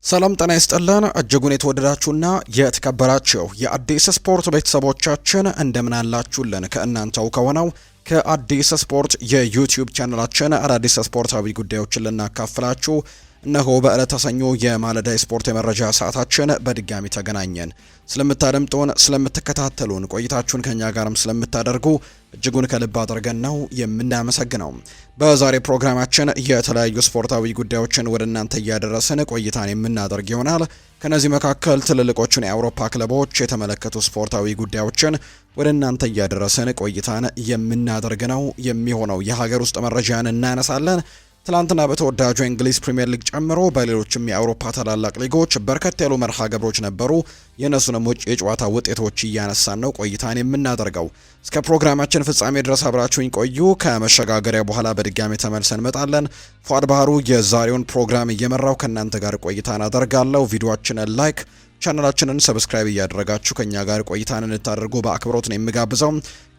ሰላም ጤና ይስጥልን እጅጉን የተወደዳችሁና የተከበራችሁ የአዲስ ስፖርት ቤተሰቦቻችን እንደምን አላችሁልን? ከእናንተው ከሆነው ከአዲስ ስፖርት የዩቲዩብ ቻናላችን አዳዲስ ስፖርታዊ ጉዳዮችን ልናካፍላችሁ እነሆ በዕለተ ሰኞ የማለዳ ስፖርት የመረጃ ሰዓታችን በድጋሚ ተገናኘን። ስለምታደምጡን፣ ስለምትከታተሉን፣ ቆይታችሁን ከኛ ጋርም ስለምታደርጉ እጅጉን ከልብ አድርገን ነው የምናመሰግነው። በዛሬ ፕሮግራማችን የተለያዩ ስፖርታዊ ጉዳዮችን ወደ እናንተ እያደረስን ቆይታን የምናደርግ ይሆናል። ከነዚህ መካከል ትልልቆቹን የአውሮፓ ክለቦች የተመለከቱ ስፖርታዊ ጉዳዮችን ወደ እናንተ እያደረስን ቆይታን የምናደርግ ነው የሚሆነው። የሀገር ውስጥ መረጃን እናነሳለን። ትላንትና በተወዳጁ የእንግሊዝ ፕሪሚየር ሊግ ጨምሮ በሌሎችም የአውሮፓ ታላላቅ ሊጎች በርከት ያሉ መርሃ ግብሮች ነበሩ። የእነሱንም የጨዋታ ውጤቶች እያነሳን ነው ቆይታን የምናደርገው። እስከ ፕሮግራማችን ፍጻሜ ድረስ አብራችሁኝ ቆዩ። ከመሸጋገሪያ በኋላ በድጋሚ ተመልሰን እንመጣለን። ፏድ ባህሩ የዛሬውን ፕሮግራም እየመራው ከእናንተ ጋር ቆይታን አደርጋለሁ። ቪዲዮአችንን ላይክ፣ ቻናላችንን ሰብስክራይብ እያደረጋችሁ ከኛ ጋር ቆይታን እንድታደርጉ በአክብሮት ነው የምጋብዘው።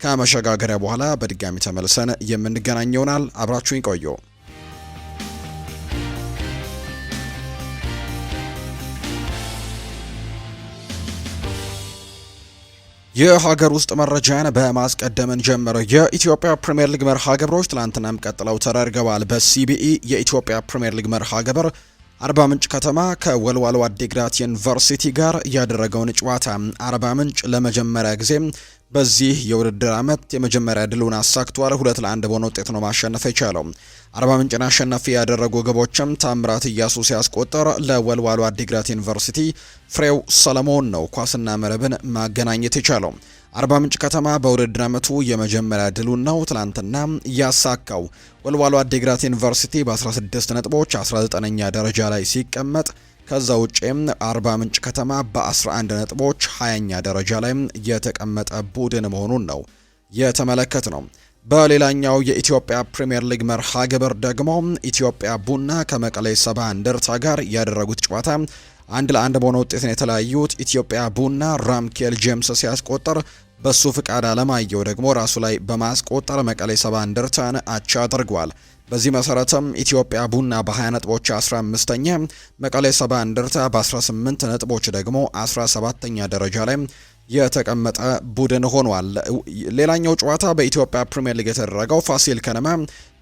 ከመሸጋገሪያ በኋላ በድጋሚ ተመልሰን የምንገናኝ ይሆናል። አብራችሁኝ ቆዩ። የሀገር ውስጥ መረጃን በማስቀደምን ጀመረ። የኢትዮጵያ ፕሪሚየር ሊግ መርሃ ግብሮች ትላንትናም ቀጥለው ተደርገዋል። በሲቢኢ የኢትዮጵያ ፕሪሚየር ሊግ መርሃ ግብር አርባ ምንጭ ከተማ ከወልዋሎ አዲግራት ዩኒቨርሲቲ ጋር ያደረገውን ጨዋታ አርባ ምንጭ ለመጀመሪያ ጊዜ በዚህ የውድድር ዓመት የመጀመሪያ ድሉን አሳክቷል። 2-1 በሆነ ውጤት ነው ማሸነፍ የቻለው። አርባ ምንጭን አሸናፊ ያደረጉ ግቦችም ታምራት እያሱ ሲያስቆጠር፣ ለወልዋሎ አዲግራት ዩኒቨርሲቲ ፍሬው ሰለሞን ነው ኳስና መረብን ማገናኘት የቻለው። አርባ ምንጭ ከተማ በውድድር ዓመቱ የመጀመሪያ ድሉን ነው ትላንትና ያሳካው። ወልዋሎ አዲግራት ዩኒቨርሲቲ በ16 ነጥቦች 19ኛ ደረጃ ላይ ሲቀመጥ፣ ከዛ ውጪም አርባ ምንጭ ከተማ በ11 ነጥቦች 20ኛ ደረጃ ላይ የተቀመጠ ቡድን መሆኑን ነው የተመለከት ነው። በሌላኛው የኢትዮጵያ ፕሪሚየር ሊግ መርሃ ግብር ደግሞ ኢትዮጵያ ቡና ከመቀሌ ሰባ እንደርታ ጋር ያደረጉት ጨዋታ 1-1 በሆነ ውጤት ነው የተለያዩት። ኢትዮጵያ ቡና ራምኬል ጄምስ ሲያስቆጠር፣ በሱ ፍቃድ አለማየሁ ደግሞ ራሱ ላይ በማስቆጠር መቀሌ ሰባ እንደርታን አቻ አድርጓል። በዚህ መሰረትም ኢትዮጵያ ቡና በ20 ነጥቦች 15ኛ፣ መቀሌ ሰባ እንደርታ በ18 ነጥቦች ደግሞ 17ኛ ደረጃ ላይ የተቀመጠ ቡድን ሆኗል። ሌላኛው ጨዋታ በኢትዮጵያ ፕሪሚየር ሊግ የተደረገው ፋሲል ከነማ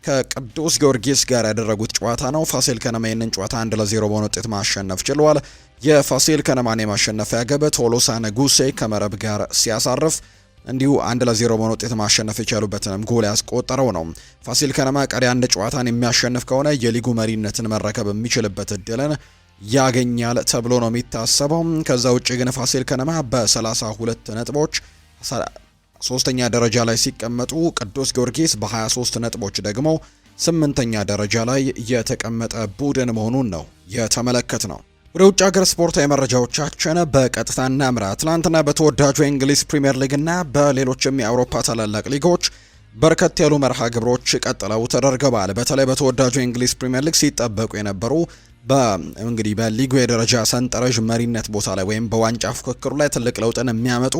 ከቅዱስ ጊዮርጊስ ጋር ያደረጉት ጨዋታ ነው። ፋሲል ከነማ ይህንን ጨዋታ 1-0 በሆነ ውጤት ማሸነፍ ችሏል። የፋሲል ከነማን የማሸነፊያ ግብ ቶሎሳ ንጉሴ ከመረብ ጋር ሲያሳርፍ እንዲሁ 1-0 በሆነ ውጤት ማሸነፍ የቻሉበትንም ጎል ያስቆጠረው ነው። ፋሲል ከነማ ቀሪ አንድ ጨዋታን የሚያሸንፍ ከሆነ የሊጉ መሪነትን መረከብ የሚችልበት እድልን ያገኛል ተብሎ ነው የሚታሰበው። ከዛ ውጭ ግን ፋሲል ከነማ በ32 ነጥቦች ሶስተኛ ደረጃ ላይ ሲቀመጡ፣ ቅዱስ ጊዮርጊስ በ23 ነጥቦች ደግሞ 8ኛ ደረጃ ላይ የተቀመጠ ቡድን መሆኑን ነው የተመለከት ነው። ወደ ውጭ ሀገር ስፖርታዊ መረጃዎቻችን በቀጥታ እናምራ። ትናንትና በተወዳጁ የእንግሊዝ ፕሪሚየር ሊግ እና በሌሎችም የአውሮፓ ታላላቅ ሊጎች በርከት ያሉ መርሃ ግብሮች ቀጥለው ተደርገዋል። በተለይ በተወዳጁ የእንግሊዝ ፕሪሚየር ሊግ ሲጠበቁ የነበሩ እንግዲህ በሊጉ የደረጃ ሰንጠረዥ መሪነት ቦታ ላይ ወይም በዋንጫ ፉክክሩ ላይ ትልቅ ለውጥን የሚያመጡ፣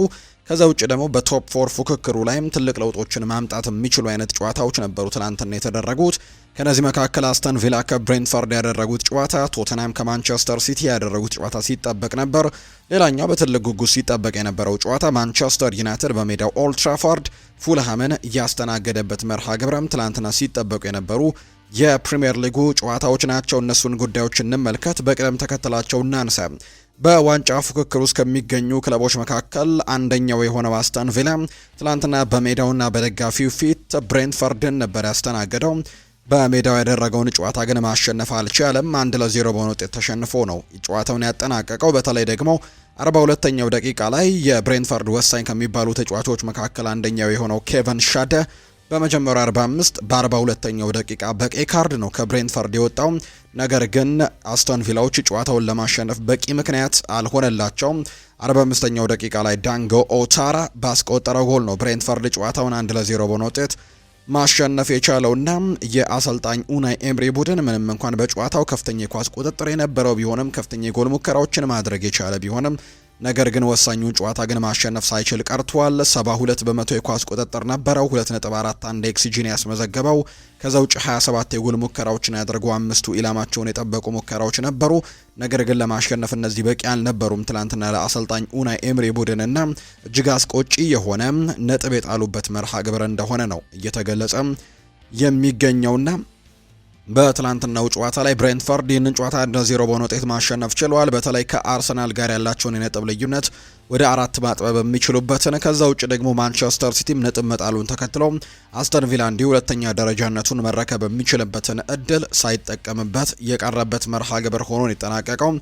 ከዛ ውጭ ደግሞ በቶፕ 4 ፉክክሩ ላይም ትልቅ ለውጦችን ማምጣት የሚችሉ አይነት ጨዋታዎች ነበሩ ትናንትና የተደረጉት። ከነዚህ መካከል አስተን ቪላ ከብሬንትፈርድ ያደረጉት ጨዋታ፣ ቶተናም ከማንቸስተር ሲቲ ያደረጉት ጨዋታ ሲጠበቅ ነበር። ሌላኛው በትልቅ ጉጉት ሲጠበቅ የነበረው ጨዋታ ማንቸስተር ዩናይትድ በሜዳው ኦልድ ትራፎርድ ፉልሃምን ያስተናገደበት መርሃ ግብረም ትናንትና ሲጠበቁ የነበሩ የፕሪሚየር ሊጉ ጨዋታዎች ናቸው። እነሱን ጉዳዮች እንመልከት፣ በቅደም ተከተላቸው እናንሳ። በዋንጫ ፉክክር ውስጥ ከሚገኙ ክለቦች መካከል አንደኛው የሆነው አስተን ቪላ ትላንትና በሜዳውና በደጋፊው ፊት ብሬንትፈርድን ነበር ያስተናገደው። በሜዳው ያደረገውን ጨዋታ ግን ማሸነፍ አልቻለም። 1-0 በሆነ ውጤት ተሸንፎ ነው ጨዋታውን ያጠናቀቀው። በተለይ ደግሞ 42ኛው ደቂቃ ላይ የብሬንትፈርድ ወሳኝ ከሚባሉ ተጫዋቾች መካከል አንደኛው የሆነው ኬቨን ሻደ በመጀመሪያው 45 በ42ኛው ደቂቃ በቀይ ካርድ ነው ከብሬንትፈርድ የወጣው። ነገር ግን አስቶን ቪላዎች ጨዋታውን ለማሸነፍ በቂ ምክንያት አልሆነላቸውም። 45ኛው ደቂቃ ላይ ዳንጎ ኦታራ ባስቆጠረው ጎል ነው ብሬንትፈርድ ጨዋታውን 1-0 በሆነ ውጤት ማሸነፍ የቻለውና የአሰልጣኝ ኡናይ ኤምሪ ቡድን ምንም እንኳን በጨዋታው ከፍተኛ የኳስ ቁጥጥር የነበረው ቢሆንም፣ ከፍተኛ የጎል ሙከራዎችን ማድረግ የቻለ ቢሆንም ነገር ግን ወሳኙን ጨዋታ ግን ማሸነፍ ሳይችል ቀርቷል። 72 በመቶ የኳስ ቁጥጥር ነበረው፣ 2.41 ኤክስጂን ያስመዘገበው። ከዛ ውጭ 27 የጎል ሙከራዎችን ያደርጉ፣ 5ቱ ኢላማቸውን የጠበቁ ሙከራዎች ነበሩ። ነገር ግን ለማሸነፍ እነዚህ በቂ አልነበሩም። ትላንትና ለአሰልጣኝ ኡናይ ኤምሪ ቡድንና እጅግ አስቆጪ የሆነ ነጥብ የጣሉበት መርሃ ግብር እንደሆነ ነው እየተገለጸ የሚገኘውና በትላንትናው ጨዋታ ላይ ብሬንትፈርድ ይህንን ጨዋታ 1-0 በሆነ ውጤት ማሸነፍ ችለዋል። በተለይ ከአርሰናል ጋር ያላቸውን የነጥብ ልዩነት ወደ 4 ማጥበብ የሚችሉበትን፣ ከዛ ውጭ ደግሞ ማንቸስተር ሲቲም ነጥብ መጣሉን ተከትሎ አስተን ቪላ እንዲሁ ሁለተኛ ደረጃነቱን መረከብ የሚችልበትን እድል ሳይጠቀምበት የቀረበት መርሃ ግብር ሆኖ የጠናቀቀው።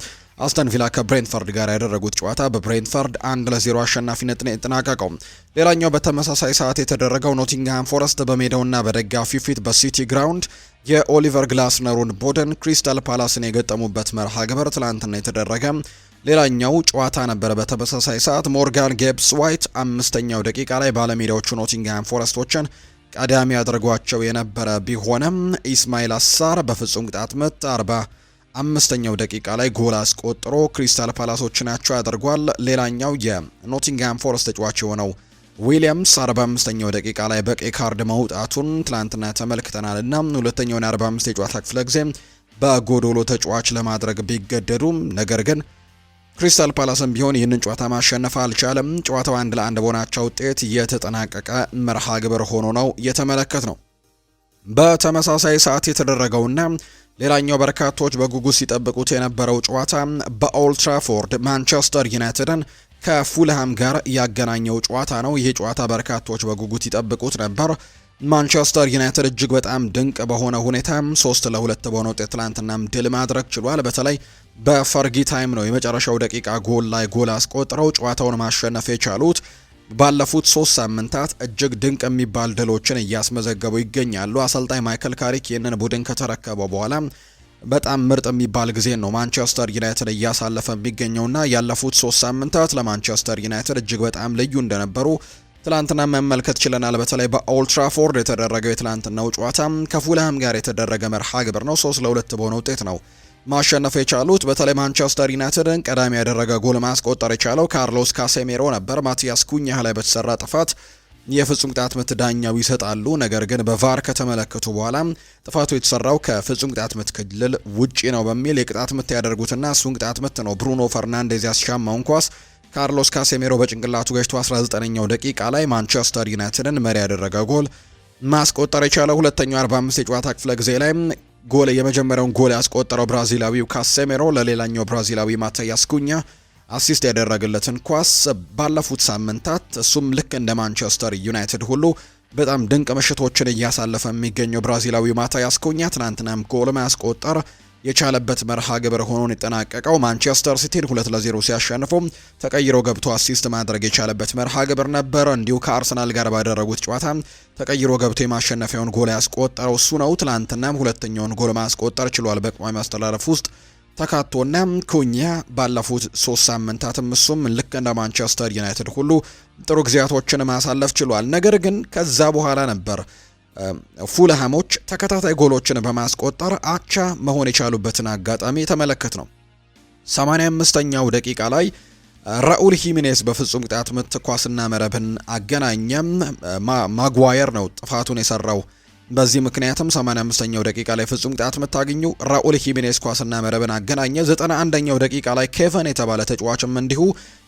አስተን ቪላ ከብሬንትፈርድ ጋር ያደረጉት ጨዋታ በብሬንትፈርድ 1-0 አሸናፊነት ነው የተጠናቀቀው። ሌላኛው በተመሳሳይ ሰዓት የተደረገው ኖቲንግሃም ፎረስት በሜዳውና በደጋፊው ፊት በሲቲ ግራውንድ የኦሊቨር ግላስነሩን ቡድን ክሪስታል ፓላስን የገጠሙበት መርሃ ግብር ትላንትና የተደረገ ሌላኛው ጨዋታ ነበረ። በተመሳሳይ ሰዓት ሞርጋን ጌብስ ዋይት 5ኛው ደቂቃ ላይ ባለሜዳዎቹ ኖቲንግሃም ፎረስቶችን ቀዳሚ አድርጓቸው የነበረ ቢሆንም ኢስማኤል አሳር በፍጹም ቅጣት ምት 45ኛው ደቂቃ ላይ ጎል አስቆጥሮ ክሪስታል ፓላሶችን ናቸው ያደርጓል። ሌላኛው የኖቲንግሃም ፎረስት ተጫዋች የሆነው ዊሊያምስ 45ኛው ደቂቃ ላይ በቀይ ካርድ መውጣቱን ትላንትና ተመልክተናል እና ሁለተኛውን 45 የጨዋታ ክፍለ ጊዜ በጎዶሎ ተጫዋች ለማድረግ ቢገደዱም ነገር ግን ክሪስታል ፓላስም ቢሆን ይህንን ጨዋታ ማሸነፍ አልቻለም። ጨዋታው 1-1 በሆናቸው ውጤት የተጠናቀቀ መርሃ ግብር ሆኖ ነው የተመለከት ነው። በተመሳሳይ ሰዓት የተደረገውና ሌላኛው በርካቶች በጉጉት ሲጠብቁት የነበረው ጨዋታ በኦልድ ትራፎርድ ማንቸስተር ዩናይትድን ከፉልሃም ጋር ያገናኘው ጨዋታ ነው። ይህ ጨዋታ በርካቶች በጉጉት ይጠብቁት ነበር። ማንቸስተር ዩናይትድ እጅግ በጣም ድንቅ በሆነ ሁኔታ 3-2 በሆነ ውጤት ትላንትናም ድል ማድረግ ችሏል። በተለይ በፈርጊ ታይም ነው የመጨረሻው ደቂቃ ጎል ላይ ጎል አስቆጥረው ጨዋታውን ማሸነፍ የቻሉት። ባለፉት 3 ሳምንታት እጅግ ድንቅ የሚባል ድሎችን እያስመዘገቡ ይገኛሉ። አሰልጣኝ ማይከል ካሪክ ይህንን ቡድን ከተረከበው በኋላ በጣም ምርጥ የሚባል ጊዜ ነው ማንቸስተር ዩናይትድ እያሳለፈ የሚገኘውና ያለፉት 3 ሳምንታት ለማንቸስተር ዩናይትድ እጅግ በጣም ልዩ እንደነበሩ ትላንትና መመልከት ችለናል። በተለይ በኦልድ ትራፎርድ የተደረገው የትላንትናው ጨዋታ ከፉልሃም ጋር የተደረገ መርሃ ግብር ነው። 3-2 በሆነ ውጤት ነው ማሸነፍ የቻሉት። በተለይ ማንቸስተር ዩናይትድን ቀዳሚ ያደረገ ጎል ማስቆጠር የቻለው ካርሎስ ካሴሜሮ ነበር። ማቲያስ ኩኛህ ላይ በተሰራ ጥፋት የፍጹም ቅጣት ምት ዳኛው ይሰጣሉ። ነገር ግን በቫር ከተመለከቱ በኋላ ጥፋቱ የተሰራው ከፍጹም ቅጣት ምት ክልል ውጪ ነው በሚል የቅጣት ምት ያደርጉትና እሱን ቅጣት ምት ነው ብሩኖ ፈርናንዴዝ ያስሻማውን ኳስ ካርሎስ ካሴሜሮ በጭንቅላቱ ገጭቶ 19ኛው ደቂቃ ላይ ማንቸስተር ዩናይትድን መሪ ያደረገ ጎል ማስቆጠር የቻለው። ሁለተኛው 45 የጨዋታ ክፍለ ጊዜ ላይ ጎል የመጀመሪያውን ጎል ያስቆጠረው ብራዚላዊው ካሴሜሮ ለሌላኛው ብራዚላዊ ማቲያስ ኩኛ አሲስት ያደረገለትን ኳስ ባለፉት ሳምንታት እሱም ልክ እንደ ማንቸስተር ዩናይትድ ሁሉ በጣም ድንቅ ምሽቶችን እያሳለፈ የሚገኘው ብራዚላዊው ማቲያስ ኩኛ ትናንትናም ጎል ማስቆጠር የቻለበት መርሃ ግብር ሆኖ የጠናቀቀው። ማንቸስተር ሲቲን 2-0 ሲያሸንፉ ተቀይሮ ገብቶ አሲስት ማድረግ የቻለበት መርሃ ግብር ነበር። እንዲሁ ከአርሰናል ጋር ባደረጉት ጨዋታ ተቀይሮ ገብቶ የማሸነፊያውን ጎል ያስቆጠረው እሱ ነው። ትላንትናም ሁለተኛውን ጎል ማስቆጠር ችሏል በቋሚ ማስተላለፍ ውስጥ ተካቶና ኩኛ ባለፉት 3 ሳምንታትም እሱም ልክ እንደ ማንቸስተር ዩናይትድ ሁሉ ጥሩ ጊዜያቶችን ማሳለፍ ችሏል። ነገር ግን ከዛ በኋላ ነበር ፉልሃሞች ተከታታይ ጎሎችን በማስቆጠር አቻ መሆን የቻሉበትን አጋጣሚ የተመለከት ነው። 85ኛው ደቂቃ ላይ ራኡል ሂሜኔዝ በፍጹም ቅጣት ምት ኳስና መረብን አገናኘም። ማጓየር ነው ጥፋቱን የሰራው። በዚህ ምክንያትም 85ኛው ደቂቃ ላይ ፍጹም ቅጣት ምት አገኙ። ራኡል ሂሜኔዝ ኳስና መረብን አገናኘ። 91ኛው ደቂቃ ላይ ኬቨን የተባለ ተጫዋችም እንዲሁ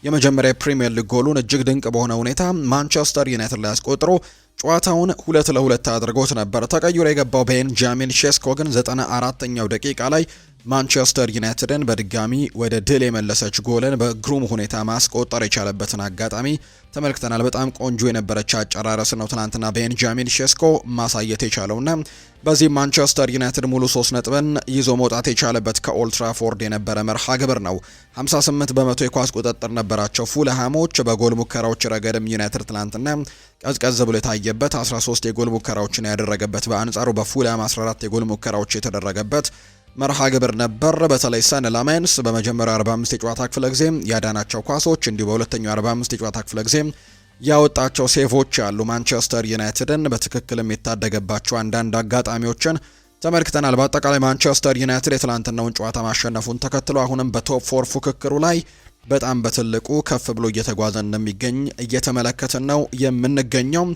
የመጀመሪያ ፕሪሚየር ሊግ ጎሉን እጅግ ድንቅ በሆነ ሁኔታ ማንቸስተር ዩናይትድ ላይ አስቆጥሮ ጨዋታውን 2-2 አድርጎት ነበር። ተቀይሮ የገባው ቤንጃሚን ሼስኮ ግን 94ኛው ደቂቃ ላይ ማንቸስተር ዩናይትድን በድጋሚ ወደ ድል የመለሰች ጎልን በግሩም ሁኔታ ማስቆጠር የቻለበትን አጋጣሚ ተመልክተናል። በጣም ቆንጆ የነበረች አጨራረስ ነው ትናንትና ቤንጃሚን ሼስኮ ማሳየት የቻለውና በዚህ ማንቸስተር ዩናይትድ ሙሉ 3 ነጥብን ይዞ መውጣት የቻለበት ከኦልድ ትራፎርድ የነበረ መርሃ ግብር ነው። 58 በመቶ የኳስ ቁጥጥር ነበራቸው ፉልሃሞች። በጎል ሙከራዎች ረገድም ዩናይትድ ትናንትና ቀዝቀዝ ብሎ የታየበት 13 የጎል ሙከራዎችን ያደረገበት፣ በአንጻሩ በፉልሃም 14 የጎል ሙከራዎች የተደረገበት መርሃ ግብር ነበር። በተለይ ሰን ላሜንስ በመጀመሪያው 45 የጨዋታ ክፍለ ጊዜ ያዳናቸው ኳሶች እንዲሁ በሁለተኛው 45 የጨዋታ ክፍለ ጊዜ ያወጣቸው ሴቮች ያሉ ማንቸስተር ዩናይትድን በትክክልም የታደገባቸው አንዳንድ አጋጣሚዎችን ተመልክተናል። በአጠቃላይ ማንቸስተር ዩናይትድ የትላንትናውን ጨዋታ ማሸነፉን ተከትሎ አሁንም በቶፕ 4 ፉክክሩ ላይ በጣም በትልቁ ከፍ ብሎ እየተጓዘ እንደሚገኝ እየተመለከትን ነው የምንገኘው።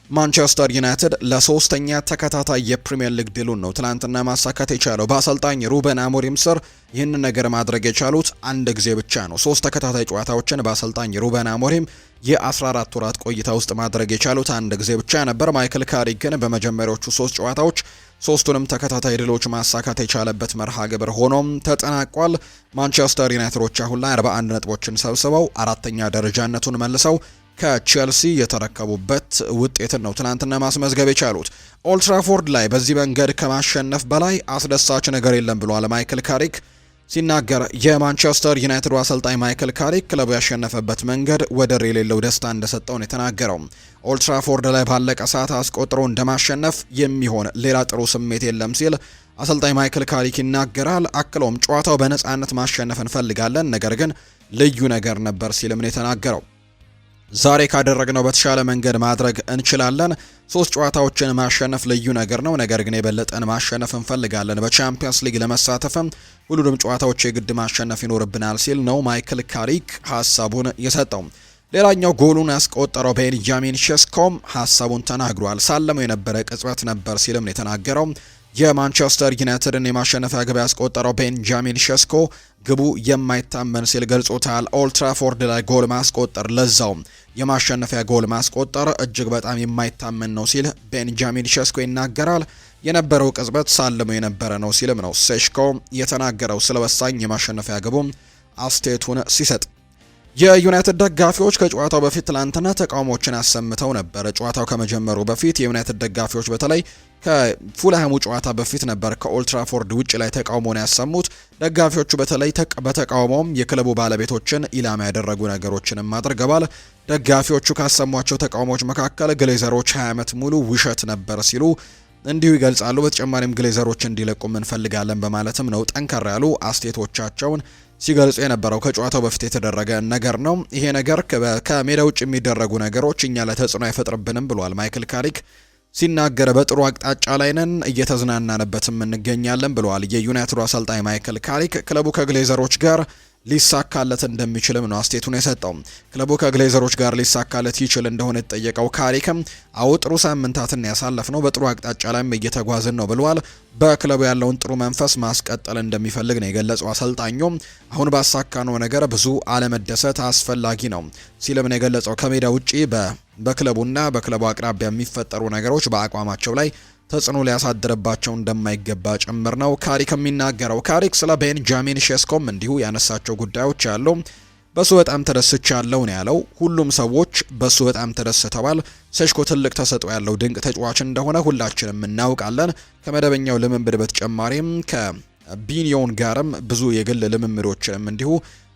ማንቸስተር ዩናይትድ ለሶስተኛ ተከታታይ የፕሪሚየር ሊግ ድሉን ነው ትናንትና ማሳካት የቻለው። በአሰልጣኝ ሩበን አሞሪም ስር ይህንን ነገር ማድረግ የቻሉት አንድ ጊዜ ብቻ ነው። 3 ተከታታይ ጨዋታዎችን በአሰልጣኝ ሩበን አሞሪም የ14 ወራት ቆይታ ውስጥ ማድረግ የቻሉት አንድ ጊዜ ብቻ ነበር። ማይክል ካሪክ ግን በመጀመሪያዎቹ 3 ጨዋታዎች 3ቱንም ተከታታይ ድሎች ማሳካት የቻለበት መርሃ ግብር ሆኖም ተጠናቋል። ማንቸስተር ዩናይትዶች አሁን ላይ 41 ነጥቦችን ሰብስበው አራተኛ ደረጃነቱን መልሰው ከቼልሲ የተረከቡበት ውጤትን ነው ትናንትና ማስመዝገብ የቻሉት። ኦልትራፎርድ ላይ በዚህ መንገድ ከማሸነፍ በላይ አስደሳች ነገር የለም ብሏል ማይክል ካሪክ ሲናገር። የማንቸስተር ዩናይትድ አሰልጣኝ ማይክል ካሪክ ክለቡ ያሸነፈበት መንገድ ወደር የሌለው ደስታ እንደሰጠው ነው የተናገረው። ኦልትራፎርድ ላይ ባለቀ ሰዓት አስቆጥሮ እንደማሸነፍ የሚሆን ሌላ ጥሩ ስሜት የለም ሲል አሰልጣኝ ማይክል ካሪክ ይናገራል። አክሎም ጨዋታው በነፃነት ማሸነፍ እንፈልጋለን፣ ነገር ግን ልዩ ነገር ነበር ሲልም ነው የተናገረው። ዛሬ ካደረግነው በተሻለ መንገድ ማድረግ እንችላለን። 3 ጨዋታዎችን ማሸነፍ ልዩ ነገር ነው፣ ነገር ግን የበለጠን ማሸነፍ እንፈልጋለን። በቻምፒየንስ ሊግ ለመሳተፍም ሁሉንም ጨዋታዎች የግድ ማሸነፍ ይኖርብናል ሲል ነው ማይክል ካሪክ ሀሳቡን የሰጠው። ሌላኛው ጎሉን ያስቆጠረው ቤንጃሚን ሼስኮም ሀሳቡን ተናግሯል። ሳለመው የነበረ ቅጽበት ነበር ሲልም ነው የተናገረው። የማንቸስተር ዩናይትድን የማሸነፊያ ግብ ያስቆጠረው ቤንጃሚን ሼስኮ ግቡ የማይታመን ሲል ገልጾታል። ኦልትራፎርድ ላይ ጎል ማስቆጠር ለዛውም የማሸነፊያ ጎል ማስቆጠር እጅግ በጣም የማይታመን ነው ሲል ቤንጃሚን ሼስኮ ይናገራል። የነበረው ቅጽበት ሳልሞ የነበረ ነው ሲልም ነው ሼስኮ የተናገረው ስለ ወሳኝ የማሸነፊያ ግቡ አስተያየቱን ሲሰጥ። የዩናይትድ ደጋፊዎች ከጨዋታው በፊት ትላንትና ተቃውሞችን አሰምተው ነበር። ጨዋታው ከመጀመሩ በፊት የዩናይትድ ደጋፊዎች በተለይ ከፉልሃሙ ጨዋታ በፊት ነበር ከኦልትራፎርድ ውጭ ላይ ተቃውሞን ያሰሙት። ደጋፊዎቹ በተለይ በተቃውሞም የክለቡ ባለቤቶችን ኢላማ ያደረጉ ነገሮችንም አድርገዋል። ደጋፊዎቹ ካሰሟቸው ተቃውሞዎች መካከል ግሌዘሮች 20 ዓመት ሙሉ ውሸት ነበር ሲሉ እንዲሁ ይገልጻሉ። በተጨማሪም ግሌዘሮች እንዲለቁም እንፈልጋለን በማለትም ነው ጠንከር ያሉ አስተያየቶቻቸውን ሲገልጹ የነበረው። ከጨዋታው በፊት የተደረገ ነገር ነው ይሄ ነገር፣ ከሜዳ ውጭ የሚደረጉ ነገሮች እኛ ላይ ተጽዕኖ አይፈጥርብንም ብሏል ማይክል ካሪክ ሲናገር። በጥሩ አቅጣጫ ላይ ነን፣ እየተዝናናንበትም እንገኛለን ብለዋል የዩናይትዱ አሰልጣኝ ማይክል ካሪክ። ክለቡ ከግሌዘሮች ጋር ሊሳካለት እንደሚችልም ነው አስተያየቱን የሰጠው። ክለቡ ከግሌዘሮች ጋር ሊሳካለት ይችል እንደሆነ የተጠየቀው ካሪክም አዎ ጥሩ ሳምንታትን ያሳለፍነው በጥሩ አቅጣጫ ላይም እየተጓዝን ነው ብለዋል። በክለቡ ያለውን ጥሩ መንፈስ ማስቀጠል እንደሚፈልግ ነው የገለጸው አሰልጣኙ። አሁን ባሳካነው ነገር ብዙ አለመደሰት አስፈላጊ ነው ሲልም ነው የገለጸው። ከሜዳ ውጪ በክለቡና በክለቡ አቅራቢያ የሚፈጠሩ ነገሮች በአቋማቸው ላይ ተጽዕኖ ሊያሳድርባቸው እንደማይገባ ጭምር ነው ካሪክ የሚናገረው። ካሪክ ስለ ቤንጃሚን ሼስኮም እንዲሁ ያነሳቸው ጉዳዮች አሉ። በሱ በጣም ተደስቻለሁ ነው ያለው። ሁሉም ሰዎች በሱ በጣም ተደስተዋል። ሼስኮ ትልቅ ተሰጥኦ ያለው ድንቅ ተጫዋች እንደሆነ ሁላችንም እናውቃለን። ከመደበኛው ልምምድ በተጨማሪም ከቢኒዮን ጋርም ብዙ የግል ልምምዶችንም እንዲሁ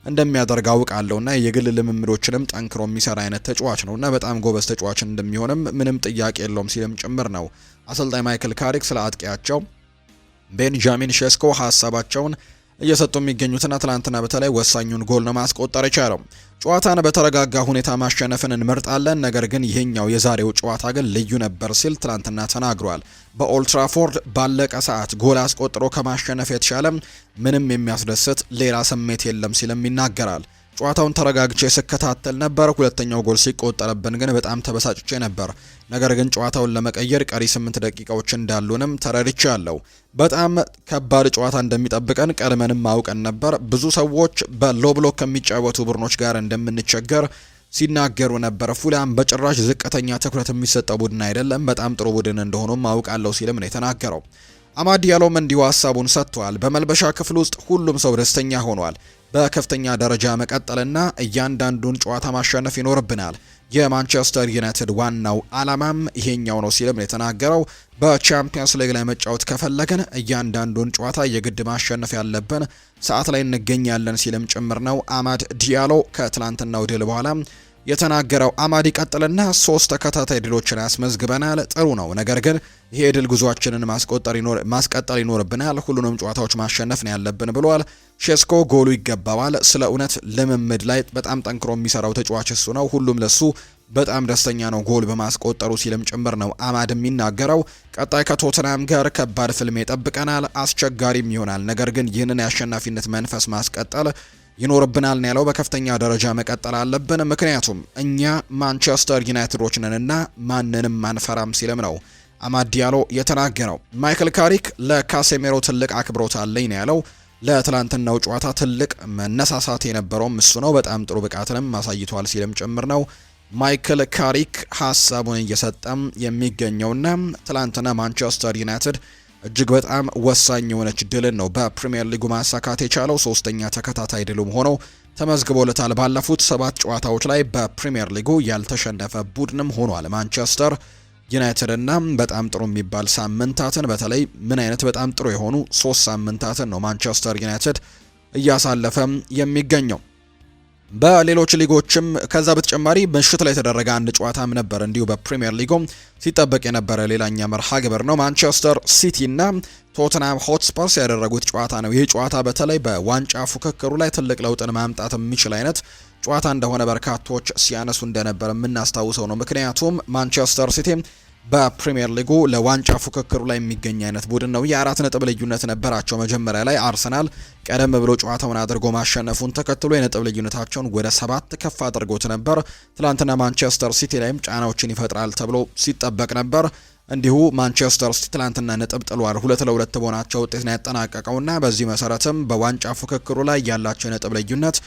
እንደሚያደርግ አውቃለሁና የግል ልምምዶችንም ጠንክሮ የሚሰራ አይነት ተጫዋች ነውና በጣም ጎበዝ ተጫዋች እንደሚሆንም ምንም ጥያቄ የለውም ሲልም ጭምር ነው አሰልጣኝ ማይክል ካሪክ ስለ አጥቂያቸው ቤንጃሚን ሼስኮ ሀሳባቸውን እየሰጡ የሚገኙትና ትላንትና በተለይ ወሳኙን ጎል ነው ማስቆጠር የቻለው። ጨዋታን በተረጋጋ ሁኔታ ማሸነፍን እንመርጣለን፣ ነገር ግን ይሄኛው የዛሬው ጨዋታ ግን ልዩ ነበር ሲል ትላንትና ተናግሯል። በኦልትራፎርድ ባለቀ ሰዓት ጎል አስቆጥሮ ከማሸነፍ የተሻለ ምንም የሚያስደስት ሌላ ስሜት የለም ሲልም ይናገራል። ጨዋታውን ተረጋግቼ ስከታተል ነበር። ሁለተኛው ጎል ሲቆጠርብን ግን በጣም ተበሳጭቼ ነበር። ነገር ግን ጨዋታውን ለመቀየር ቀሪ 8 ደቂቃዎች እንዳሉንም ተረድቻለሁ። በጣም ከባድ ጨዋታ እንደሚጠብቀን ቀድመንም አውቀን ነበር። ብዙ ሰዎች በሎ ብሎክ ከሚጫወቱ ቡድኖች ጋር እንደምንቸገር ሲናገሩ ነበር። ፉላም በጭራሽ ዝቅተኛ ትኩረት የሚሰጠው ቡድን አይደለም፣ በጣም ጥሩ ቡድን እንደሆኑም አውቃለሁ ሲልም ነው የተናገረው። አማድ ዲያሎም እንዲሁ ሀሳቡን ሰጥቷል። በመልበሻ ክፍል ውስጥ ሁሉም ሰው ደስተኛ ሆኗል። በከፍተኛ ደረጃ መቀጠልና እያንዳንዱን ጨዋታ ማሸነፍ ይኖርብናል። የማንቸስተር ዩናይትድ ዋናው ዓላማም ይሄኛው ነው ሲልም የተናገረው። በቻምፒየንስ ሊግ ላይ መጫወት ከፈለገን እያንዳንዱን ጨዋታ የግድ ማሸነፍ ያለብን ሰዓት ላይ እንገኛለን ሲልም ጭምር ነው አማድ ዲያሎ ከትላንትናው ድል በኋላ የተናገረው። አማድ ይቀጥልና 3 ተከታታይ ድሎችን ያስመዝግበናል፣ ጥሩ ነው። ነገር ግን ይሄ ድል ጉዟችንን ማስቀጠል ይኖርብናል። ሁሉንም ጨዋታዎች ማሸነፍ ነው ያለብን ብሏል። ሼስኮ ጎሉ ይገባዋል። ስለ እውነት ልምምድ ላይ በጣም ጠንክሮ የሚሰራው ተጫዋች እሱ ነው። ሁሉም ለሱ በጣም ደስተኛ ነው ጎል በማስቆጠሩ ሲልም ጭምር ነው አማድ የሚናገረው። ቀጣይ ከቶተናም ጋር ከባድ ፍልሜ ይጠብቀናል፣ አስቸጋሪም ይሆናል። ነገር ግን ይህንን የአሸናፊነት መንፈስ ማስቀጠል ይኖርብናል ነው ያለው። በከፍተኛ ደረጃ መቀጠል አለብን፣ ምክንያቱም እኛ ማንቸስተር ዩናይትዶች ነንና ማንንም አንፈራም ሲልም ነው አማድ ዲያሎ የተናገረው። ማይክል ካሪክ ለካሴሜሮ ትልቅ አክብሮት አለኝ ነው ያለው። ለትላንትናው ጨዋታ ትልቅ መነሳሳት የነበረውም እሱ ነው። በጣም ጥሩ ብቃትንም አሳይቷል ሲልም ጭምር ነው ማይክል ካሪክ ሀሳቡን እየሰጠም የሚገኘውና ትላንትና ማንቸስተር ዩናይትድ እጅግ በጣም ወሳኝ የሆነች ድልን ነው በፕሪሚየር ሊጉ ማሳካት የቻለው። ሶስተኛ ተከታታይ ድሉም ሆኖ ተመዝግቦለታል። ባለፉት 7 ጨዋታዎች ላይ በፕሪሚየር ሊጉ ያልተሸነፈ ቡድንም ሆኗል ማንቸስተር ዩናይትድ እና በጣም ጥሩ የሚባል ሳምንታትን በተለይ ምን አይነት በጣም ጥሩ የሆኑ 3 ሳምንታትን ነው ማንቸስተር ዩናይትድ እያሳለፈም የሚገኘው። በሌሎች ሊጎችም ከዛ በተጨማሪ ምሽት ላይ የተደረገ አንድ ጨዋታም ነበር እንዲሁ በፕሪሚየር ሊጉም ሲጠበቅ የነበረ ሌላኛ መርሃ ግብር ነው። ማንቸስተር ሲቲ እና ቶተንሃም ሆትስፐርስ ያደረጉት ጨዋታ ነው። ይህ ጨዋታ በተለይ በዋንጫ ፉክክሩ ላይ ትልቅ ለውጥን ማምጣት የሚችል አይነት ጨዋታ እንደሆነ በርካቶች ሲያነሱ እንደነበር የምናስታውሰው ነው። ምክንያቱም ማንቸስተር ሲቲ በፕሪሚየር ሊጉ ለዋንጫ ፉክክሩ ላይ የሚገኝ አይነት ቡድን ነው። የ4 ነጥብ ልዩነት ነበራቸው መጀመሪያ ላይ። አርሰናል ቀደም ብሎ ጨዋታውን አድርጎ ማሸነፉን ተከትሎ የነጥብ ልዩነታቸውን ወደ 7 ከፍ አድርጎት ነበር። ትላንትና ማንቸስተር ሲቲ ላይም ጫናዎችን ይፈጥራል ተብሎ ሲጠበቅ ነበር። እንዲሁ ማንቸስተር ሲቲ ትላንትና ነጥብ ጥሏል። 2-2 በሆናቸው ውጤት ነው ያጠናቀቀውና በዚህ መሰረትም በዋንጫ ፉክክሩ ላይ ያላቸው የነጥብ ልዩነት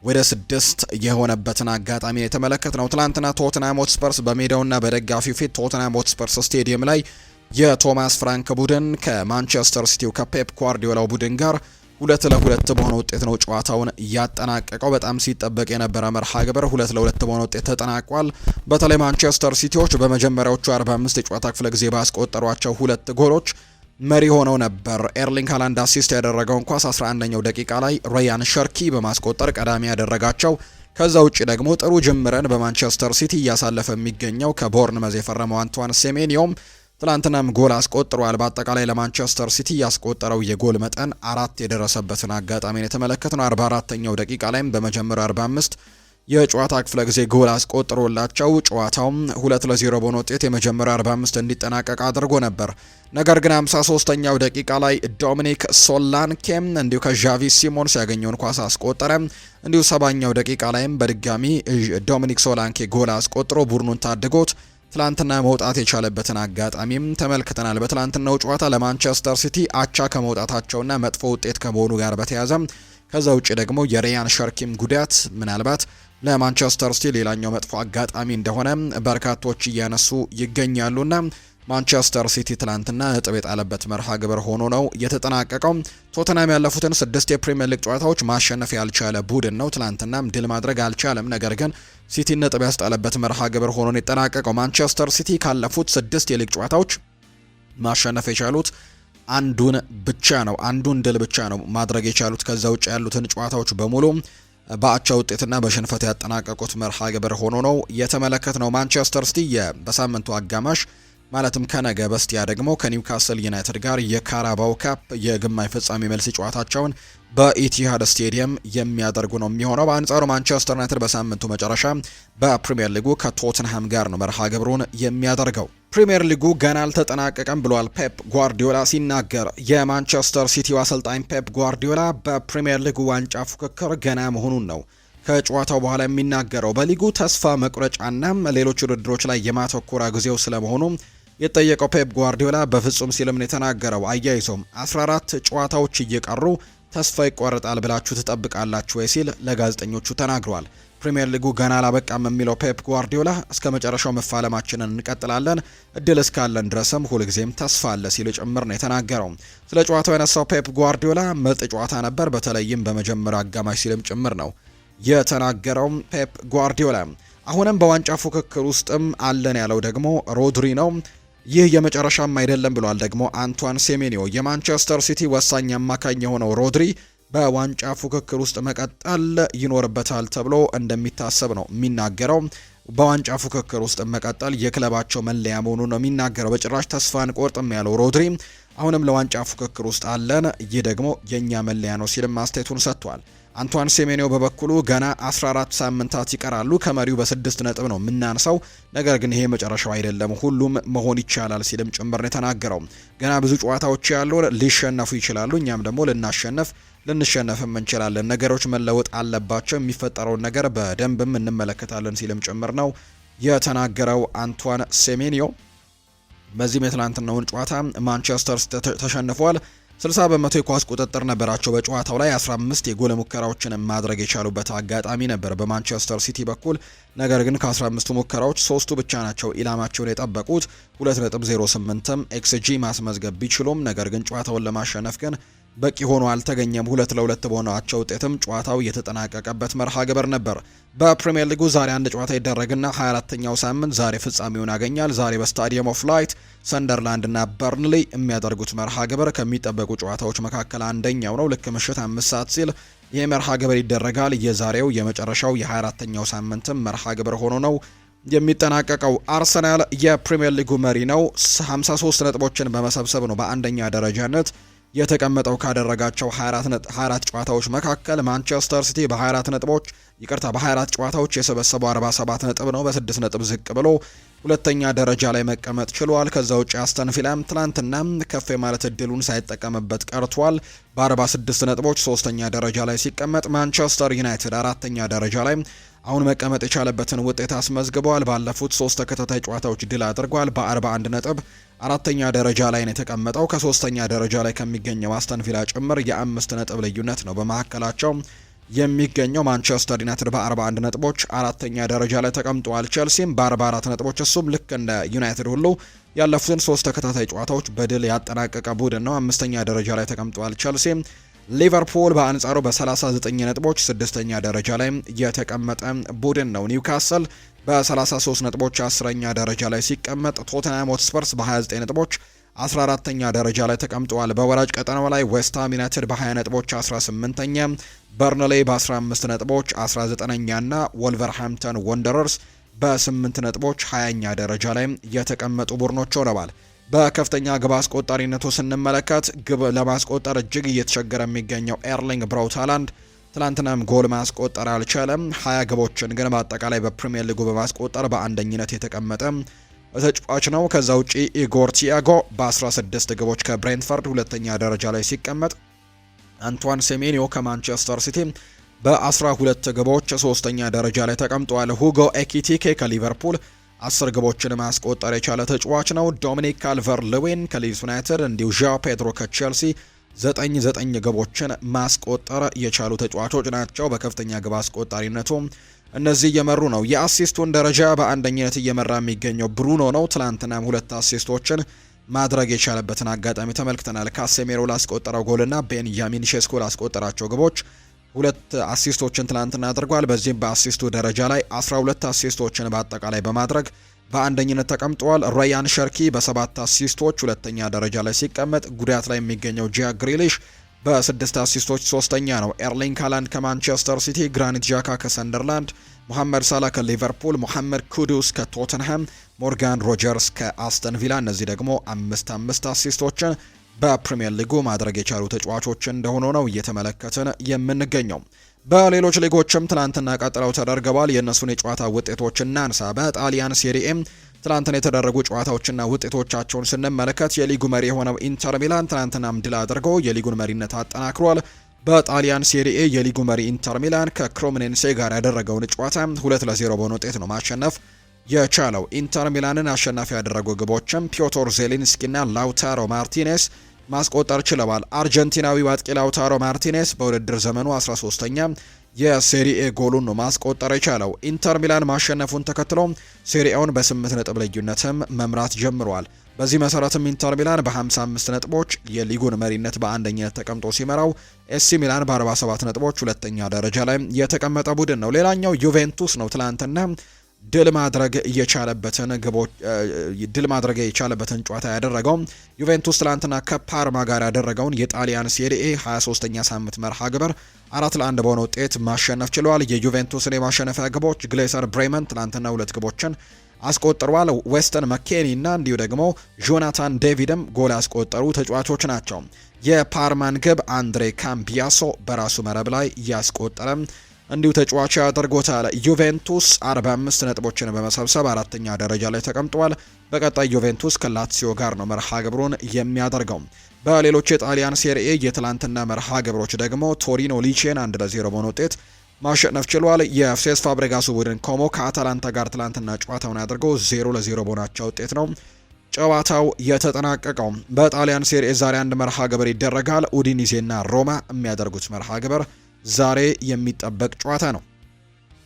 ወደ 6 የሆነበትን አጋጣሚ የተመለከትነው። ትላንትና ቶተንሃም ሆትስፐርስ በሜዳውና በደጋፊው ፊት ቶተንሃም ሆትስፐርስ ስቴዲየም ላይ የቶማስ ፍራንክ ቡድን ከማንቸስተር ሲቲው ከፔፕ ጓርዲዮላው ቡድን ጋር 2-2 በሆነ ውጤት ነው ጨዋታውን ያጠናቀቀው። በጣም ሲጠበቅ የነበረ መርሃ ግብር 2-2 በሆነ ውጤት ተጠናቋል። በተለይ ማንቸስተር ሲቲዎች በመጀመሪያዎቹ 45 የጨዋታ ክፍለ ጊዜ ባስቆጠሯቸው 2 ጎሎች መሪ ሆነው ነበር። ኤርሊንግ ሃላንድ አሲስት ያደረገውን ኳስ 11ኛው ደቂቃ ላይ ራያን ሸርኪ በማስቆጠር ቀዳሚ ያደረጋቸው። ከዛ ውጪ ደግሞ ጥሩ ጅምረን በማንቸስተር ሲቲ እያሳለፈ የሚገኘው ከቦርንመዝ የፈረመው አንቷን ሴሜኒዮም ትላንትናም ጎል አስቆጥሯል። በአጠቃላይ ለማንቸስተር ሲቲ ያስቆጠረው የጎል መጠን 4 የደረሰበትን አጋጣሚን የተመለከትነው። 44ኛው ደቂቃ ላይም በመጀመሪያው 45 የጨዋታ ክፍለ ጊዜ ጎል አስቆጥሮላቸው ጨዋታውም 2-0 በሆነ ውጤት የመጀመሪያው 45 እንዲጠናቀቅ አድርጎ ነበር። ነገር ግን 53ኛው ደቂቃ ላይ ዶሚኒክ ሶላንኬም እንዲሁ ከዣቪ ሲሞንስ ያገኘውን ኳስ አስቆጠረ። እንዲሁ 70ኛው ደቂቃ ላይም በድጋሚ ዶሚኒክ ሶላንኬ ጎል አስቆጥሮ ቡድኑን ታድጎት ትላንትና መውጣት የቻለበትን አጋጣሚም ተመልክተናል። በትላንትናው ጨዋታ ለማንቸስተር ሲቲ አቻ ከመውጣታቸውና መጥፎ ውጤት ከመሆኑ ጋር በተያያዘ ከዛ ውጪ ደግሞ የሪያን ሸርኪም ጉዳት ምናልባት ለማንቸስተር ሲቲ ሌላኛው መጥፎ አጋጣሚ እንደሆነ በርካቶች እያነሱ ይገኛሉና ማንቸስተር ሲቲ ትላንትና ነጥብ የጣለበት መርሃ ግብር ሆኖ ነው የተጠናቀቀው። ቶተንሃም ያለፉትን 6 የፕሪሚየር ሊግ ጨዋታዎች ማሸነፍ ያልቻለ ቡድን ነው። ትላንትናም ድል ማድረግ አልቻለም። ነገር ግን ሲቲ ነጥብ ያስጣለበት መርሃ ግብር ሆኖ ነው የተጠናቀቀው። ማንቸስተር ሲቲ ካለፉት 6 የሊግ ጨዋታዎች ማሸነፍ የቻሉት አንዱን ብቻ ነው። አንዱን ድል ብቻ ነው ማድረግ የቻሉት። ከዛ ውጭ ያሉትን ጨዋታዎች በሙሉ በአቻ ውጤትና በሽንፈት ያጠናቀቁት መርሃ ግብር ሆኖ ነው የተመለከትነው። ማንቸስተር ሲቲ በሳምንቱ አጋማሽ ማለትም ከነገ በስቲያ ደግሞ ከኒውካስል ዩናይትድ ጋር የካራባው ካፕ የግማሽ ፍጻሜ መልስ ጨዋታቸውን በኢቲሃድ ስቴዲየም የሚያደርጉ ነው የሚሆነው። በአንጻሩ ማንቸስተር ዩናይትድ በሳምንቱ መጨረሻ በፕሪሚየር ሊጉ ከቶተንሃም ጋር ነው መርሃ ግብሩን የሚያደርገው። ፕሪሚየር ሊጉ ገና አልተጠናቀቀም ብሏል ፔፕ ጓርዲዮላ ሲናገር። የማንቸስተር ሲቲው አሰልጣኝ ፔፕ ጓርዲዮላ በፕሪሚየር ሊጉ ዋንጫ ፉክክር ገና መሆኑን ነው ከጨዋታው በኋላ የሚናገረው። በሊጉ ተስፋ መቁረጫና ሌሎች ውድድሮች ላይ የማተኮራ ጊዜው ስለመሆኑ የጠየቀው ፔፕ ጓርዲዮላ በፍጹም ሲልም ነው የተናገረው። አያይዞም 14 ጨዋታዎች እየቀሩ ተስፋ ይቆረጣል ብላችሁ ትጠብቃላችሁ ወይ ሲል ለጋዜጠኞቹ ተናግሯል። ፕሪሚየር ሊጉ ገና አላበቃም የሚለው ፔፕ ጓርዲዮላ እስከ መጨረሻው መፋለማችንን እንቀጥላለን፣ እድል እስካለን ድረስም ሁልጊዜም ተስፋ አለ ሲል ጭምር ነው የተናገረው። ስለ ጨዋታው የነሳው ፔፕ ጓርዲዮላ ምርጥ ጨዋታ ነበር፣ በተለይም በመጀመሪያው አጋማሽ ሲልም ጭምር ነው የተናገረው። ፔፕ ጓርዲዮላ አሁንም በዋንጫ ፉክክር ውስጥም አለን ያለው ደግሞ ሮድሪ ነው። ይህ የመጨረሻም አይደለም ብሏል ደግሞ አንቷን ሴሜኒዮ። የማንቸስተር ሲቲ ወሳኝ አማካኝ የሆነው ሮድሪ በዋንጫ ፉክክር ውስጥ መቀጠል ይኖርበታል ተብሎ እንደሚታሰብ ነው የሚናገረው። በዋንጫ ፉክክር ውስጥ መቀጠል የክለባቸው መለያ መሆኑን ነው የሚናገረው። በጭራሽ ተስፋ አንቆርጥም ያለው ሮድሪ አሁንም ለዋንጫ ፉክክር ውስጥ አለን፣ ይህ ደግሞ የኛ መለያ ነው ሲልም አስተያየቱን ሰጥቷል። አንቷን ሴሜኒዮ በበኩሉ ገና 14 ሳምንታት ይቀራሉ፣ ከመሪው በ6 ነጥብ ነው የምናንሰው፣ ነገር ግን ይሄ መጨረሻው አይደለም፣ ሁሉም መሆን ይቻላል ሲልም ጭምር ነው የተናገረው። ገና ብዙ ጨዋታዎች ያሉ ሊሸነፉ ይችላሉ፣ እኛም ደግሞ ልንሸነፍም እንችላለን፣ ነገሮች መለወጥ አለባቸው፣ የሚፈጠረውን ነገር በደንብም እንመለከታለን ሲልም ጭምር ነው የተናገረው አንቷን ሴሜኒዮ። በዚህም የትላንትናውን ጨዋታ ማንቸስተር ተሸንፏል። 60 በመቶ የኳስ ቁጥጥር ነበራቸው በጨዋታው ላይ 15 የጎል ሙከራዎችን ማድረግ የቻሉበት አጋጣሚ ነበር በማንቸስተር ሲቲ በኩል። ነገር ግን ከ15ቱ ሙከራዎች 3ቱ ብቻ ናቸው ኢላማቸውን የጠበቁት። 2.08ም ኤክስጂ ማስመዝገብ ቢችሉም ነገር ግን ጨዋታውን ለማሸነፍ ግን በቂ ሆኖ አልተገኘም። 2-2 በሆነው ውጤትም ጨዋታው የተጠናቀቀበት መርሃ ግብር ነበር። በፕሪሚየር ሊጉ ዛሬ አንድ ጨዋታ ይደረግና 24ኛው ሳምንት ዛሬ ፍጻሜውን ያገኛል። ዛሬ በስታዲየም ኦፍ ላይት ሰንደርላንድ እና በርንሊ የሚያደርጉት መርሃ ግብር ከሚጠበቁ ጨዋታዎች መካከል አንደኛው ነው። ልክ ምሽት 5 ሰዓት ሲል ይህ መርሃ ግብር ይደረጋል። የዛሬው የመጨረሻው የ24ኛው ሳምንትም መርሃ ግብር ሆኖ ነው የሚጠናቀቀው። አርሰናል የፕሪሚየር ሊጉ መሪ ነው። 53 ነጥቦችን በመሰብሰብ ነው በአንደኛ ደረጃነት የተቀመጠው። ካደረጋቸው 24 ጨዋታዎች መካከል ማንቸስተር ሲቲ በ24 ጨዋታዎች የሰበሰበው 47 ነጥብ ነው። በ6 ነጥብ ዝቅ ብሎ ሁለተኛ ደረጃ ላይ መቀመጥ ችሏል። ከዛ ውጭ አስተን ቪላም ትናንትና ከፍ የማለት እድሉን ሳይጠቀምበት ቀርቷል። በ46 ነጥቦች ሶስተኛ ደረጃ ላይ ሲቀመጥ፣ ማንቸስተር ዩናይትድ አራተኛ ደረጃ ላይ አሁን መቀመጥ የቻለበትን ውጤት አስመዝግበዋል። ባለፉት 3 ተከታታይ ጨዋታዎች ድል አድርጓል። በ41 ነጥብ አራተኛ ደረጃ ላይ ነው የተቀመጠው። ከሶስተኛ ደረጃ ላይ ከሚገኘው አስተን ቪላ ጭምር የ5 ነጥብ ልዩነት ነው በመካከላቸው የሚገኘው። ማንቸስተር ዩናይትድ በ41 ነጥቦች አራተኛ ደረጃ ላይ ተቀምጧል። ቼልሲም በ44 ነጥቦች እሱም ልክ እንደ ዩናይትድ ሁሉ ያለፉትን 3 ተከታታይ ጨዋታዎች በድል ያጠናቀቀ ቡድን ነው። አምስተኛ ደረጃ ላይ ተቀምጧል ቼልሲ። ሊቨርፑል በአንጻሩ በ39 ነጥቦች 6ኛ ደረጃ ላይ የተቀመጠ ቡድን ነው። ኒውካስል በ33 ነጥቦች 10ኛ ደረጃ ላይ ሲቀመጥ፣ ቶተንሃም ሆትስፐርስ በ29 ነጥቦች 14ኛ ደረጃ ላይ ተቀምጠዋል። በወራጅ ቀጠናው ላይ ዌስትሃም ዩናይትድ በ20 ነጥቦች 18ኛ፣ በርንሌ በ15 ነጥቦች 19ኛ እና ወልቨርሃምፕተን ወንደረርስ በ8 ነጥቦች 20ኛ ደረጃ ላይ የተቀመጡ ቡድኖች ሆነዋል። በከፍተኛ ግብ አስቆጣሪነቱ ስንመለከት ግብ ለማስቆጠር እጅግ እየተቸገረ የሚገኘው ኤርሊንግ ብራውት ሃላንድ ትላንትናም ጎል ማስቆጠር አልቻለም። 20 ግቦችን ግን በአጠቃላይ በፕሪሚየር ሊጉ በማስቆጠር በአንደኝነት የተቀመጠ ተጫዋች ነው። ከዛ ውጪ ኢጎር ቲያጎ በ16 ግቦች ከብሬንትፈርድ ሁለተኛ ደረጃ ላይ ሲቀመጥ፣ አንቷን ሴሜኒዮ ከማንቸስተር ሲቲ በ12 ግቦች ሶስተኛ ደረጃ ላይ ተቀምጧል። ሁጎ ኤኪቲኬ ከሊቨርፑል 10 ግቦችን ማስቆጠር የቻለ ተጫዋች ነው። ዶሚኒክ ካልቨር ልዊን ከሊድስ ዩናይትድ እንዲሁ ዣ ፔድሮ ከቼልሲ 9 ግቦችን ማስቆጠር የቻሉ ተጫዋቾች ናቸው። በከፍተኛ ግብ አስቆጣሪነቱ እነዚህ እየመሩ ነው። የአሲስቱን ደረጃ በአንደኝነት እየመራ የሚገኘው ብሩኖ ነው። ትላንትናም 2 አሲስቶችን ማድረግ የቻለበትን አጋጣሚ ተመልክተናል። ካሴሜሮ ላስቆጠረው ጎልና ቤንያሚን ሼስኮ ላስቆጠራቸው ግቦች 2 አሲስቶችን ትላንትና አድርጓል። በዚህም በአሲስቱ ደረጃ ላይ 12 አሲስቶችን በአጠቃላይ በማድረግ በአንደኝነት ተቀምጠዋል። ራያን ሸርኪ በ7 አሲስቶች ሁለተኛ ደረጃ ላይ ሲቀመጥ፣ ጉዳት ላይ የሚገኘው ጂያ ግሪሊሽ በ6 አሲስቶች ሶስተኛ ነው። ኤርሊንግ ሃላንድ ከማንቸስተር ሲቲ፣ ግራኒት ዣካ ከሰንደርላንድ፣ ሙሐመድ ሳላ ከሊቨርፑል፣ ሙሐመድ ኩዱስ ከቶተንሃም፣ ሞርጋን ሮጀርስ ከአስተን ቪላ እነዚህ ደግሞ 5 አሲስቶችን በፕሪሚየር ሊጉ ማድረግ የቻሉ ተጫዋቾች እንደሆኑ ነው እየተመለከትን የምንገኘው። በሌሎች ሊጎችም ትላንትና ቀጥለው ተደርገዋል። የእነሱን የጨዋታ ውጤቶች እናንሳ። በጣሊያን ሴሪኤም ትላንትና የተደረጉ ጨዋታዎችና ውጤቶቻቸውን ስንመለከት የሊጉ መሪ የሆነው ኢንተር ሚላን ትላንትናም ድል አድርጎ የሊጉን መሪነት አጠናክሯል። በጣሊያን ሴሪኤ የሊጉ መሪ ኢንተር ሚላን ከክሮምኔንሴ ጋር ያደረገውን ጨዋታ 2-0 በሆነ ውጤት ነው ማሸነፍ የቻለው። ኢንተር ሚላንን አሸናፊ ያደረጉ ግቦችም ፒዮቶር ዜሊንስኪና ላውታሮ ማርቲኔስ ማስቆጠር ችለዋል። አርጀንቲናዊው አጥቂ ላውታሮ ማርቲኔስ በውድድር ዘመኑ 13ኛ የሴሪኤ ጎሉን ነው ማስቆጠር የቻለው። ኢንተር ሚላን ማሸነፉን ተከትሎ ሴሪኤውን በ8 ነጥብ ልዩነትም መምራት ጀምሯል። በዚህ መሰረትም ኢንተር ሚላን በ55 ነጥቦች የሊጉን መሪነት በአንደኝነት ተቀምጦ ሲመራው፣ ኤሲ ሚላን በ47 ነጥቦች ሁለተኛ ደረጃ ላይ የተቀመጠ ቡድን ነው። ሌላኛው ዩቬንቱስ ነው። ትላንትና ድል ማድረግ የቻለበትን ጨዋታ ያደረገው ዩቬንቱስ ትላንትና ከፓርማ ጋር ያደረገውን የጣሊያን ሴሪኤ 23ኛ ሳምንት መርሃ ግብር 4-1 በሆነ ውጤት ማሸነፍ ችለዋል። የዩቬንቱስን የማሸነፊያ ግቦች ግሌሰር ብሬመን ትላንትና 2 ግቦችን አስቆጥሯል። ዌስተን መኬኒ እና እንዲሁ ደግሞ ጆናታን ዴቪድም ጎል ያስቆጠሩ ተጫዋቾች ናቸው። የፓርማን ግብ አንድሬ ካምቢያሶ በራሱ መረብ ላይ ያስቆጠረ እንዲሁ ተጫዋች ያደርጎታል። ዩቬንቱስ 45 ነጥቦችን በመሰብሰብ አራተኛ ደረጃ ላይ ተቀምጧል። በቀጣይ ዩቬንቱስ ከላትሲዮ ጋር ነው መርሃ ግብሩን የሚያደርገው። በሌሎች የጣሊያን ሴሪኤ የትላንትና መርሃ ግብሮች ደግሞ ቶሪኖ ሊቼን 1-0 በሆነ ውጤት ማሸነፍ ችሏል። የሴስ ፋብሬጋሱ ቡድን ኮሞ ከአታላንታ ጋር ትላንትና ጨዋታውን አድርገው 0-0 በሆናቸው ውጤት ነው ጨዋታው የተጠናቀቀው። በጣሊያን ሴሪኤ ዛሬ አንድ መርሃ ግብር ይደረጋል። ኡዲኒዜና ሮማ የሚያደርጉት መርሃ ግብር ዛሬ የሚጠበቅ ጨዋታ ነው።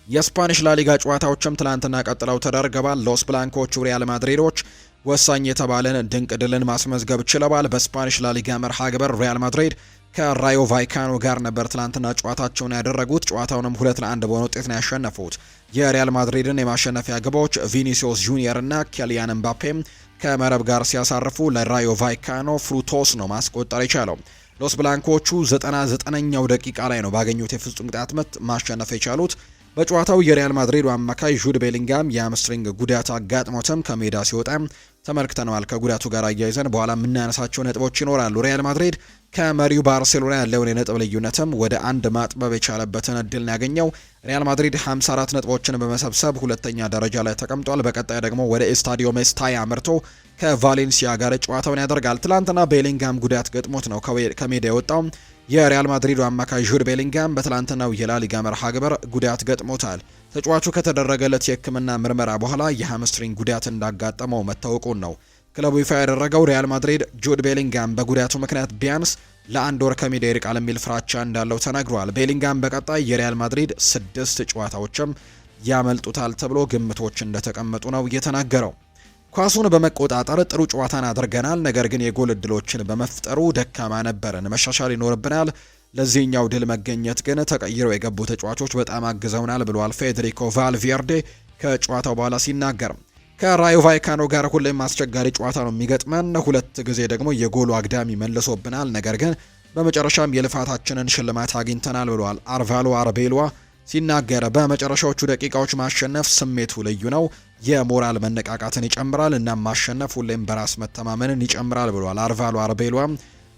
የስፓኒሽ ላሊጋ ጨዋታዎችም ትላንትና ቀጥለው ተደርገዋል። ሎስ ብላንኮቹ ሪያል ማድሪዶች ወሳኝ የተባለን ድንቅ ድልን ማስመዝገብ ችለዋል። በስፓኒሽ ላሊጋ መርሃ ግብር ሪያል ማድሪድ ከራዮ ቫይካኖ ጋር ነበር ትላንትና ጨዋታቸውን ያደረጉት። ጨዋታውንም 2-1 በሆነ ውጤት ነው ያሸነፉት። የሪያል ማድሪድን የማሸነፊያ ግቦች ቪኒሲዮስ ጁኒየር እና ኬሊያን ኤምባፔም ከመረብ ጋር ሲያሳርፉ ለራዮ ቫይካኖ ፍሩቶስ ነው ማስቆጠር የቻለው። ሎስ ብላንኮቹ 99ኛው ደቂቃ ላይ ነው ባገኙት የፍጹም ቅጣት ምት ማሸነፍ የቻሉት። በጨዋታው የሪያል ማድሪዱ አማካይ ጁድ ቤሊንጋም የአምስትሪንግ ጉዳት አጋጥሞትም ከሜዳ ሲወጣ ተመልክተነዋል። ከጉዳቱ ጋር አያይዘን በኋላ የምናነሳቸው ነጥቦች ይኖራሉ። ሪያል ማድሪድ ከመሪው ባርሴሎና ያለውን የነጥብ ልዩነትም ወደ አንድ ማጥበብ የቻለበትን እድል ያገኘው። ሪያል ማድሪድ 54 ነጥቦችን በመሰብሰብ ሁለተኛ ደረጃ ላይ ተቀምጧል። በቀጣይ ደግሞ ወደ ኤስታዲዮ ሜስታያ አምርቶ ከቫሌንሲያ ጋር ጨዋታውን ያደርጋል። ትላንትና ቤሊንጋም ጉዳት ገጥሞት ነው ከሜዳ የወጣው። የሪያል ማድሪዱ አማካይ ጁድ ቤሊንጋም በትላንትናው የላሊጋ መርሃ ግብር ጉዳት ገጥሞታል። ተጫዋቹ ከተደረገለት የሕክምና ምርመራ በኋላ የሃምስትሪንግ ጉዳት እንዳጋጠመው መታወቁን ነው ክለቡ ይፋ ያደረገው። ሪያል ማድሪድ ጁድ ቤሊንጋም በጉዳቱ ምክንያት ቢያንስ ለአንድ ወር ከሜዳ ይርቃል የሚል ፍራቻ እንዳለው ተነግሯል። ቤሊንጋም በቀጣይ የሪያል ማድሪድ 6 ጨዋታዎችም ያመልጡታል ተብሎ ግምቶች እንደተቀመጡ ነው የተናገረው። ኳሱን በመቆጣጠር ጥሩ ጨዋታን አድርገናል፣ ነገር ግን የጎል እድሎችን በመፍጠሩ ደካማ ነበርን። መሻሻል ይኖርብናል። ለዚህኛው ድል መገኘት ግን ተቀይረው የገቡ ተጫዋቾች በጣም አግዘውናል ብሏል ፌዴሪኮ ቫልቬርዴ ከጨዋታው በኋላ ሲናገር። ከራዮ ቫይካኖ ጋር ሁሌም አስቸጋሪ ጨዋታ ነው የሚገጥመን። 2 ጊዜ ደግሞ የጎሉ አግዳሚ መልሶብናል፣ ነገር ግን በመጨረሻም የልፋታችንን ሽልማት አግኝተናል ብሏል አርቫሎ አርቤሏ ሲናገር። በመጨረሻዎቹ ደቂቃዎች ማሸነፍ ስሜቱ ልዩ ነው፣ የሞራል መነቃቃትን ይጨምራል እና ማሸነፍ ሁሌም በራስ መተማመንን ይጨምራል ብሏል አርቫሎ አርቤሏ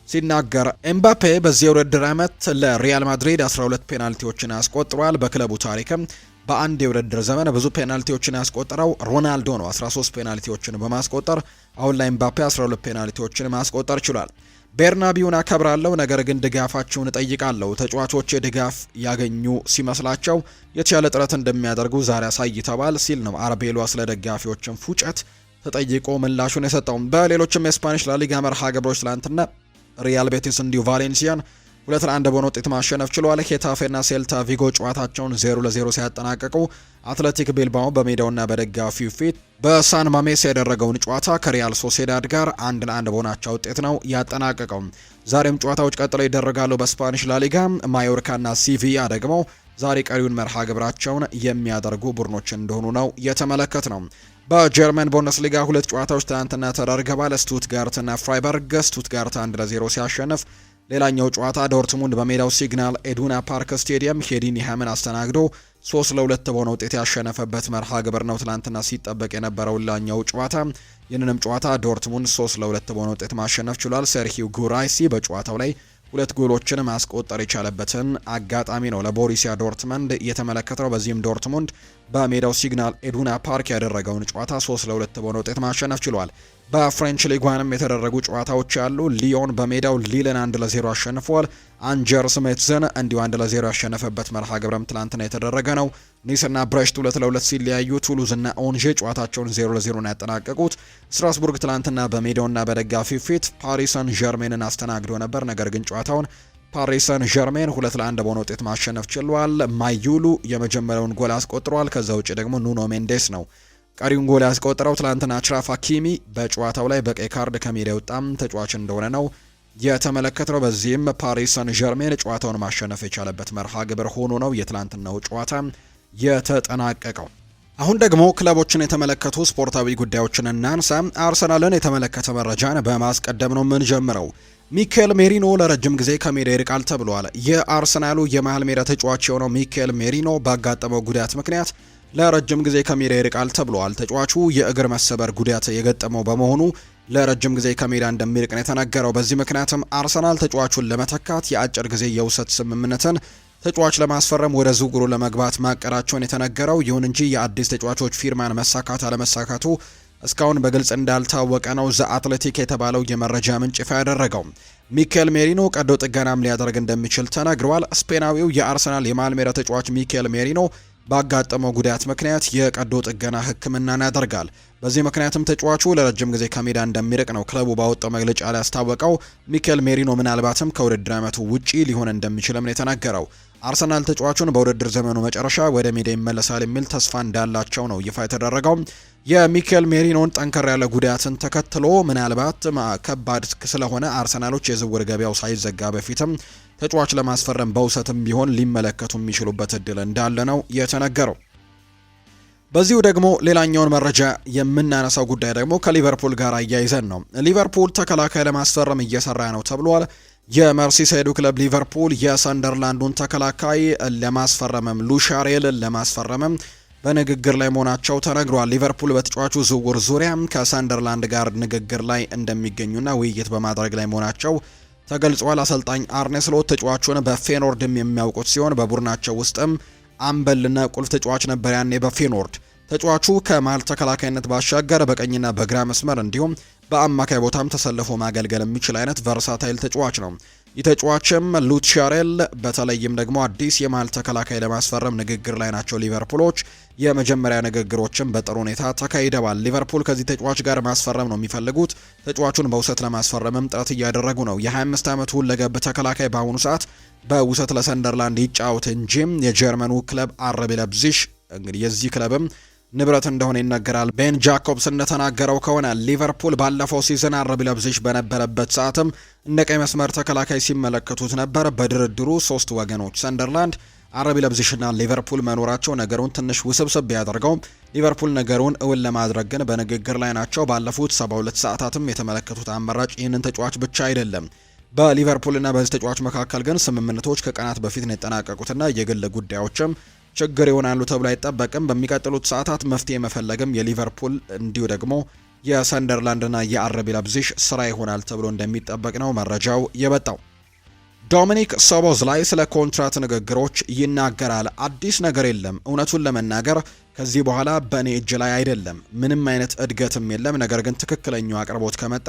ሲናገር። ኤምባፔ በዚህ የውድድር ዓመት ለሪያል ማድሪድ 12 ፔናልቲዎችን ያስቆጥሯል። በክለቡ ታሪክም በአንድ የውድድር ዘመን ብዙ ፔናልቲዎችን ያስቆጠረው ሮናልዶ ነው 13 ፔናልቲዎችን በማስቆጠር። አሁን ላይ ኤምባፔ 12 ፔናልቲዎችን ማስቆጠር ችሏል። ቤርናቢውን አከብራለሁ፣ ነገር ግን ድጋፋችሁን እጠይቃለሁ። ተጫዋቾች ድጋፍ ያገኙ ሲመስላቸው የተሻለ ጥረት እንደሚያደርጉ ዛሬ አሳይተዋል ሲል ነው አርቤሏ ስለ ደጋፊዎችን ፉጨት ተጠይቆ ምላሹን የሰጠው። በሌሎችም የስፓኒሽ ላሊጋ መርሃ ግብሮች ትላንትና ሪያል ቤቲስ እንዲሁ ቫሌንሲያን 2-1 በሆነ ውጤት ማሸነፍ ችሏል። ሄታፌና ሴልታ ቪጎ ጨዋታቸውን 0-0 ሲያጠናቀቁ አትሌቲክ ቤልባኦ በሜዳውና በደጋፊው ፊት በሳን ማሜስ ያደረገውን ጨዋታ ከሪያል ሶሴዳድ ጋር 1-1 በሆናቸው ውጤት ነው ያጠናቀቀው። ዛሬም ጨዋታዎች ቀጥለው ይደረጋሉ። በስፓኒሽ ላሊጋ ማዮርካና ሲቪያ ደግሞ ዛሬ ቀሪውን መርሃ ግብራቸውን የሚያደርጉ ቡድኖች እንደሆኑ ነው የተመለከት ነው። በጀርመን ቡንደስሊጋ 2 ጨዋታዎች ትናንትና ተደርገዋል። ስቱትጋርትና ፍራይበርግ ስቱትጋርት 1-0 ሲያሸንፍ፣ ሌላኛው ጨዋታ ዶርትሙንድ በሜዳው ሲግናል ኢዱና ፓርክ ስቴዲየም ሄዲንሃምን አስተናግዶ 3-2 በሆነ ውጤት ያሸነፈበት መርሃ ግብር ነው ትናንትና ሲጠበቅ የነበረው ሌላኛው ጨዋታ። ይህንንም ጨዋታ ዶርትሙንድ 3-2 በሆነ ውጤት ማሸነፍ ችሏል። ሴርሂው ጉራይሲ በጨዋታው ላይ 2 ጎሎችን ማስቆጠር የቻለበትን አጋጣሚ ነው ለቦሩሲያ ዶርትመንድ የተመለከተው። በዚህም ዶርትሙንድ በሜዳው ሲግናል ኢዱና ፓርክ ያደረገውን ጨዋታ 3-2 በሆነ ውጤት ማሸነፍ ችሏል። በፍሬንች ሊግ 1 የተደረጉ ጨዋታዎች ያሉ ሊዮን በሜዳው ሊልን 1-0 አሸንፏል። አንጀርስ ሜትዝን እንዲሁ 1-0 ያሸነፈበት መርሃ ግብረም ትላንትና የተደረገ ነው። ኒስና ብሬስት 2-2 ሲለያዩ ቱሉዝና ኦንዤ ጨዋታቸውን 0-0 ያጠናቀቁት። ስትራስቡርግ ትላንትና በሜዳውና በደጋፊው ፊት ፓሪስ ሰን ዠርሜንን አስተናግዶ ነበር። ነገር ግን ጨዋታውን ፓሪስ ሰን ዠርሜን 2-1 በሆነ ውጤት ማሸነፍ ችሏል። ማዩሉ የመጀመሪያውን ጎል አስቆጥሯል። ከዛ ውጭ ደግሞ ኑኖ ሜንዴስ ነው ቀሪውን ጎል ያስቆጠረው። ትላንትና አሽራፍ ሀኪሚ በጨዋታው ላይ በቀይ ካርድ ከሜዳ የወጣም ተጫዋች እንደሆነ ነው የተመለከተው። በዚህም ፓሪስ ሰን ዠርሜን ጨዋታውን ማሸነፍ የቻለበት መርሃ ግብር ሆኖ ነው የትላንትናው ጨዋታ የተጠናቀቀው። አሁን ደግሞ ክለቦችን የተመለከቱ ስፖርታዊ ጉዳዮችን እናንሳ። አርሰናልን የተመለከተ መረጃን በማስቀደም ነው የምንጀምረው። ሚካኤል ሜሪኖ ለረጅም ጊዜ ከሜዳ ይርቃል ተብሏል። የአርሰናሉ የመሃል ሜዳ ተጫዋች የሆነው ሚካኤል ሜሪኖ ባጋጠመው ጉዳት ምክንያት ለረጅም ጊዜ ከሜዳ ይርቃል ተብሏል። ተጫዋቹ የእግር መሰበር ጉዳት የገጠመው በመሆኑ ለረጅም ጊዜ ከሜዳ እንደሚርቅ ነው የተነገረው። በዚህ ምክንያትም አርሰናል ተጫዋቹን ለመተካት የአጭር ጊዜ የውሰት ስምምነትን ተጫዋች ለማስፈረም ወደ ዝውውሩ ለመግባት ማቀዳቸውን የተነገረው። ይሁን እንጂ የአዲስ ተጫዋቾች ፊርማን መሳካት አለመሳካቱ እስካሁን በግልጽ እንዳልታወቀ ነው ዘ አትሌቲክ የተባለው የመረጃ ምንጭ ይፋ ያደረገው። ሚኬል ሜሪኖ ቀዶ ጥገናም ሊያደርግ እንደሚችል ተነግሯል። ስፔናዊው የአርሰናል የመሃል ሜዳ ተጫዋች ሚኬል ሜሪኖ ባጋጠመው ጉዳት ምክንያት የቀዶ ጥገና ሕክምናን ያደርጋል። በዚህ ምክንያትም ተጫዋቹ ለረጅም ጊዜ ከሜዳ እንደሚርቅ ነው ክለቡ ባወጣው መግለጫ ላይ ያስታወቀው። ሚኬል ሜሪኖ ምናልባትም ከውድድር ዓመቱ ውጪ ሊሆን እንደሚችልም ነው የተናገረው። አርሰናል ተጫዋቹን በውድድር ዘመኑ መጨረሻ ወደ ሜዳ ይመለሳል የሚል ተስፋ እንዳላቸው ነው ይፋ የተደረገው። የሚኬል ሜሪኖን ጠንከር ያለ ጉዳትን ተከትሎ ምናልባት ከባድ ስለሆነ አርሰናሎች የዝውውር ገበያው ሳይዘጋ በፊትም ተጫዋች ለማስፈረም በውሰትም ቢሆን ሊመለከቱ የሚችሉበት እድል እንዳለ ነው የተነገረው። በዚሁ ደግሞ ሌላኛውን መረጃ የምናነሳው ጉዳይ ደግሞ ከሊቨርፑል ጋር አያይዘን ነው። ሊቨርፑል ተከላካይ ለማስፈረም እየሰራ ነው ተብሏል። የመርሲሳይዱ ክለብ ሊቨርፑል የሰንደርላንዱን ተከላካይ ለማስፈረምም ሉሻሬልን ለማስፈረምም በንግግር ላይ መሆናቸው ተነግሯል። ሊቨርፑል በተጫዋቹ ዝውውር ዙሪያ ከሰንደርላንድ ጋር ንግግር ላይ እንደሚገኙና ውይይት በማድረግ ላይ መሆናቸው ተገልጿል። አሰልጣኝ አርኔ ስሎት ተጫዋቹን በፌኖርድም የሚያውቁት ሲሆን በቡድናቸው ውስጥም አምበልና ቁልፍ ተጫዋች ነበር ያኔ በፌኖርድ። ተጫዋቹ ከመሃል ተከላካይነት ባሻገር በቀኝና በግራ መስመር እንዲሁም በአማካይ ቦታም ተሰልፎ ማገልገል የሚችል አይነት ቨርሳታይል ተጫዋች ነው። ይህ ተጫዋችም ሉቻሬል በተለይም ደግሞ አዲስ የመሃል ተከላካይ ለማስፈረም ንግግር ላይ ናቸው ሊቨርፑሎች። የመጀመሪያ ንግግሮችም በጥሩ ሁኔታ ተካሂደዋል። ሊቨርፑል ከዚህ ተጫዋች ጋር ማስፈረም ነው የሚፈልጉት። ተጫዋቹን በውሰት ለማስፈረምም ጥረት እያደረጉ ነው። የ25 ዓመቱ ሁለገብ ተከላካይ በአሁኑ ሰዓት በውሰት ለሰንደርላንድ ይጫወት እንጂ የጀርመኑ ክለብ አርቢ ለብዚሽ እንግዲህ የዚህ ክለብም ንብረት እንደሆነ ይነገራል። ቤን ጃኮብስ እንደተናገረው ከሆነ ሊቨርፑል ባለፈው ሲዝን አርቢ ለብዚሽ በነበረበት ሰዓትም እንደ ቀይ መስመር ተከላካይ ሲመለከቱት ነበር። በድርድሩ ሶስት ወገኖች ሰንደርላንድ፣ አርቢ ለብዚሽና ሊቨርፑል መኖራቸው ነገሩን ትንሽ ውስብስብ ያደርገው። ሊቨርፑል ነገሩን እውን ለማድረግ ግን በንግግር ላይ ናቸው። ባለፉት 72 ሰዓታትም የተመለከቱት አማራጭ ይህንን ተጫዋች ብቻ አይደለም። በሊቨርፑልና በዚህ ተጫዋች መካከል ግን ስምምነቶች ከቀናት በፊት ነው የተጠናቀቁትና የግል ጉዳዮችም ችግር ይሆናሉ ተብሎ አይጠበቅም። በሚቀጥሉት ሰዓታት መፍትሄ መፈለግም የሊቨርፑል እንዲሁ ደግሞ የሰንደርላንድና የአርቢ ለብዚሽ ስራ ይሆናል ተብሎ እንደሚጠበቅ ነው መረጃው የበጣው። ዶሚኒክ ሶቦስላይ ስለ ኮንትራት ንግግሮች ይናገራል። አዲስ ነገር የለም። እውነቱን ለመናገር ከዚህ በኋላ በእኔ እጅ ላይ አይደለም። ምንም አይነት እድገትም የለም። ነገር ግን ትክክለኛው አቅርቦት ከመጣ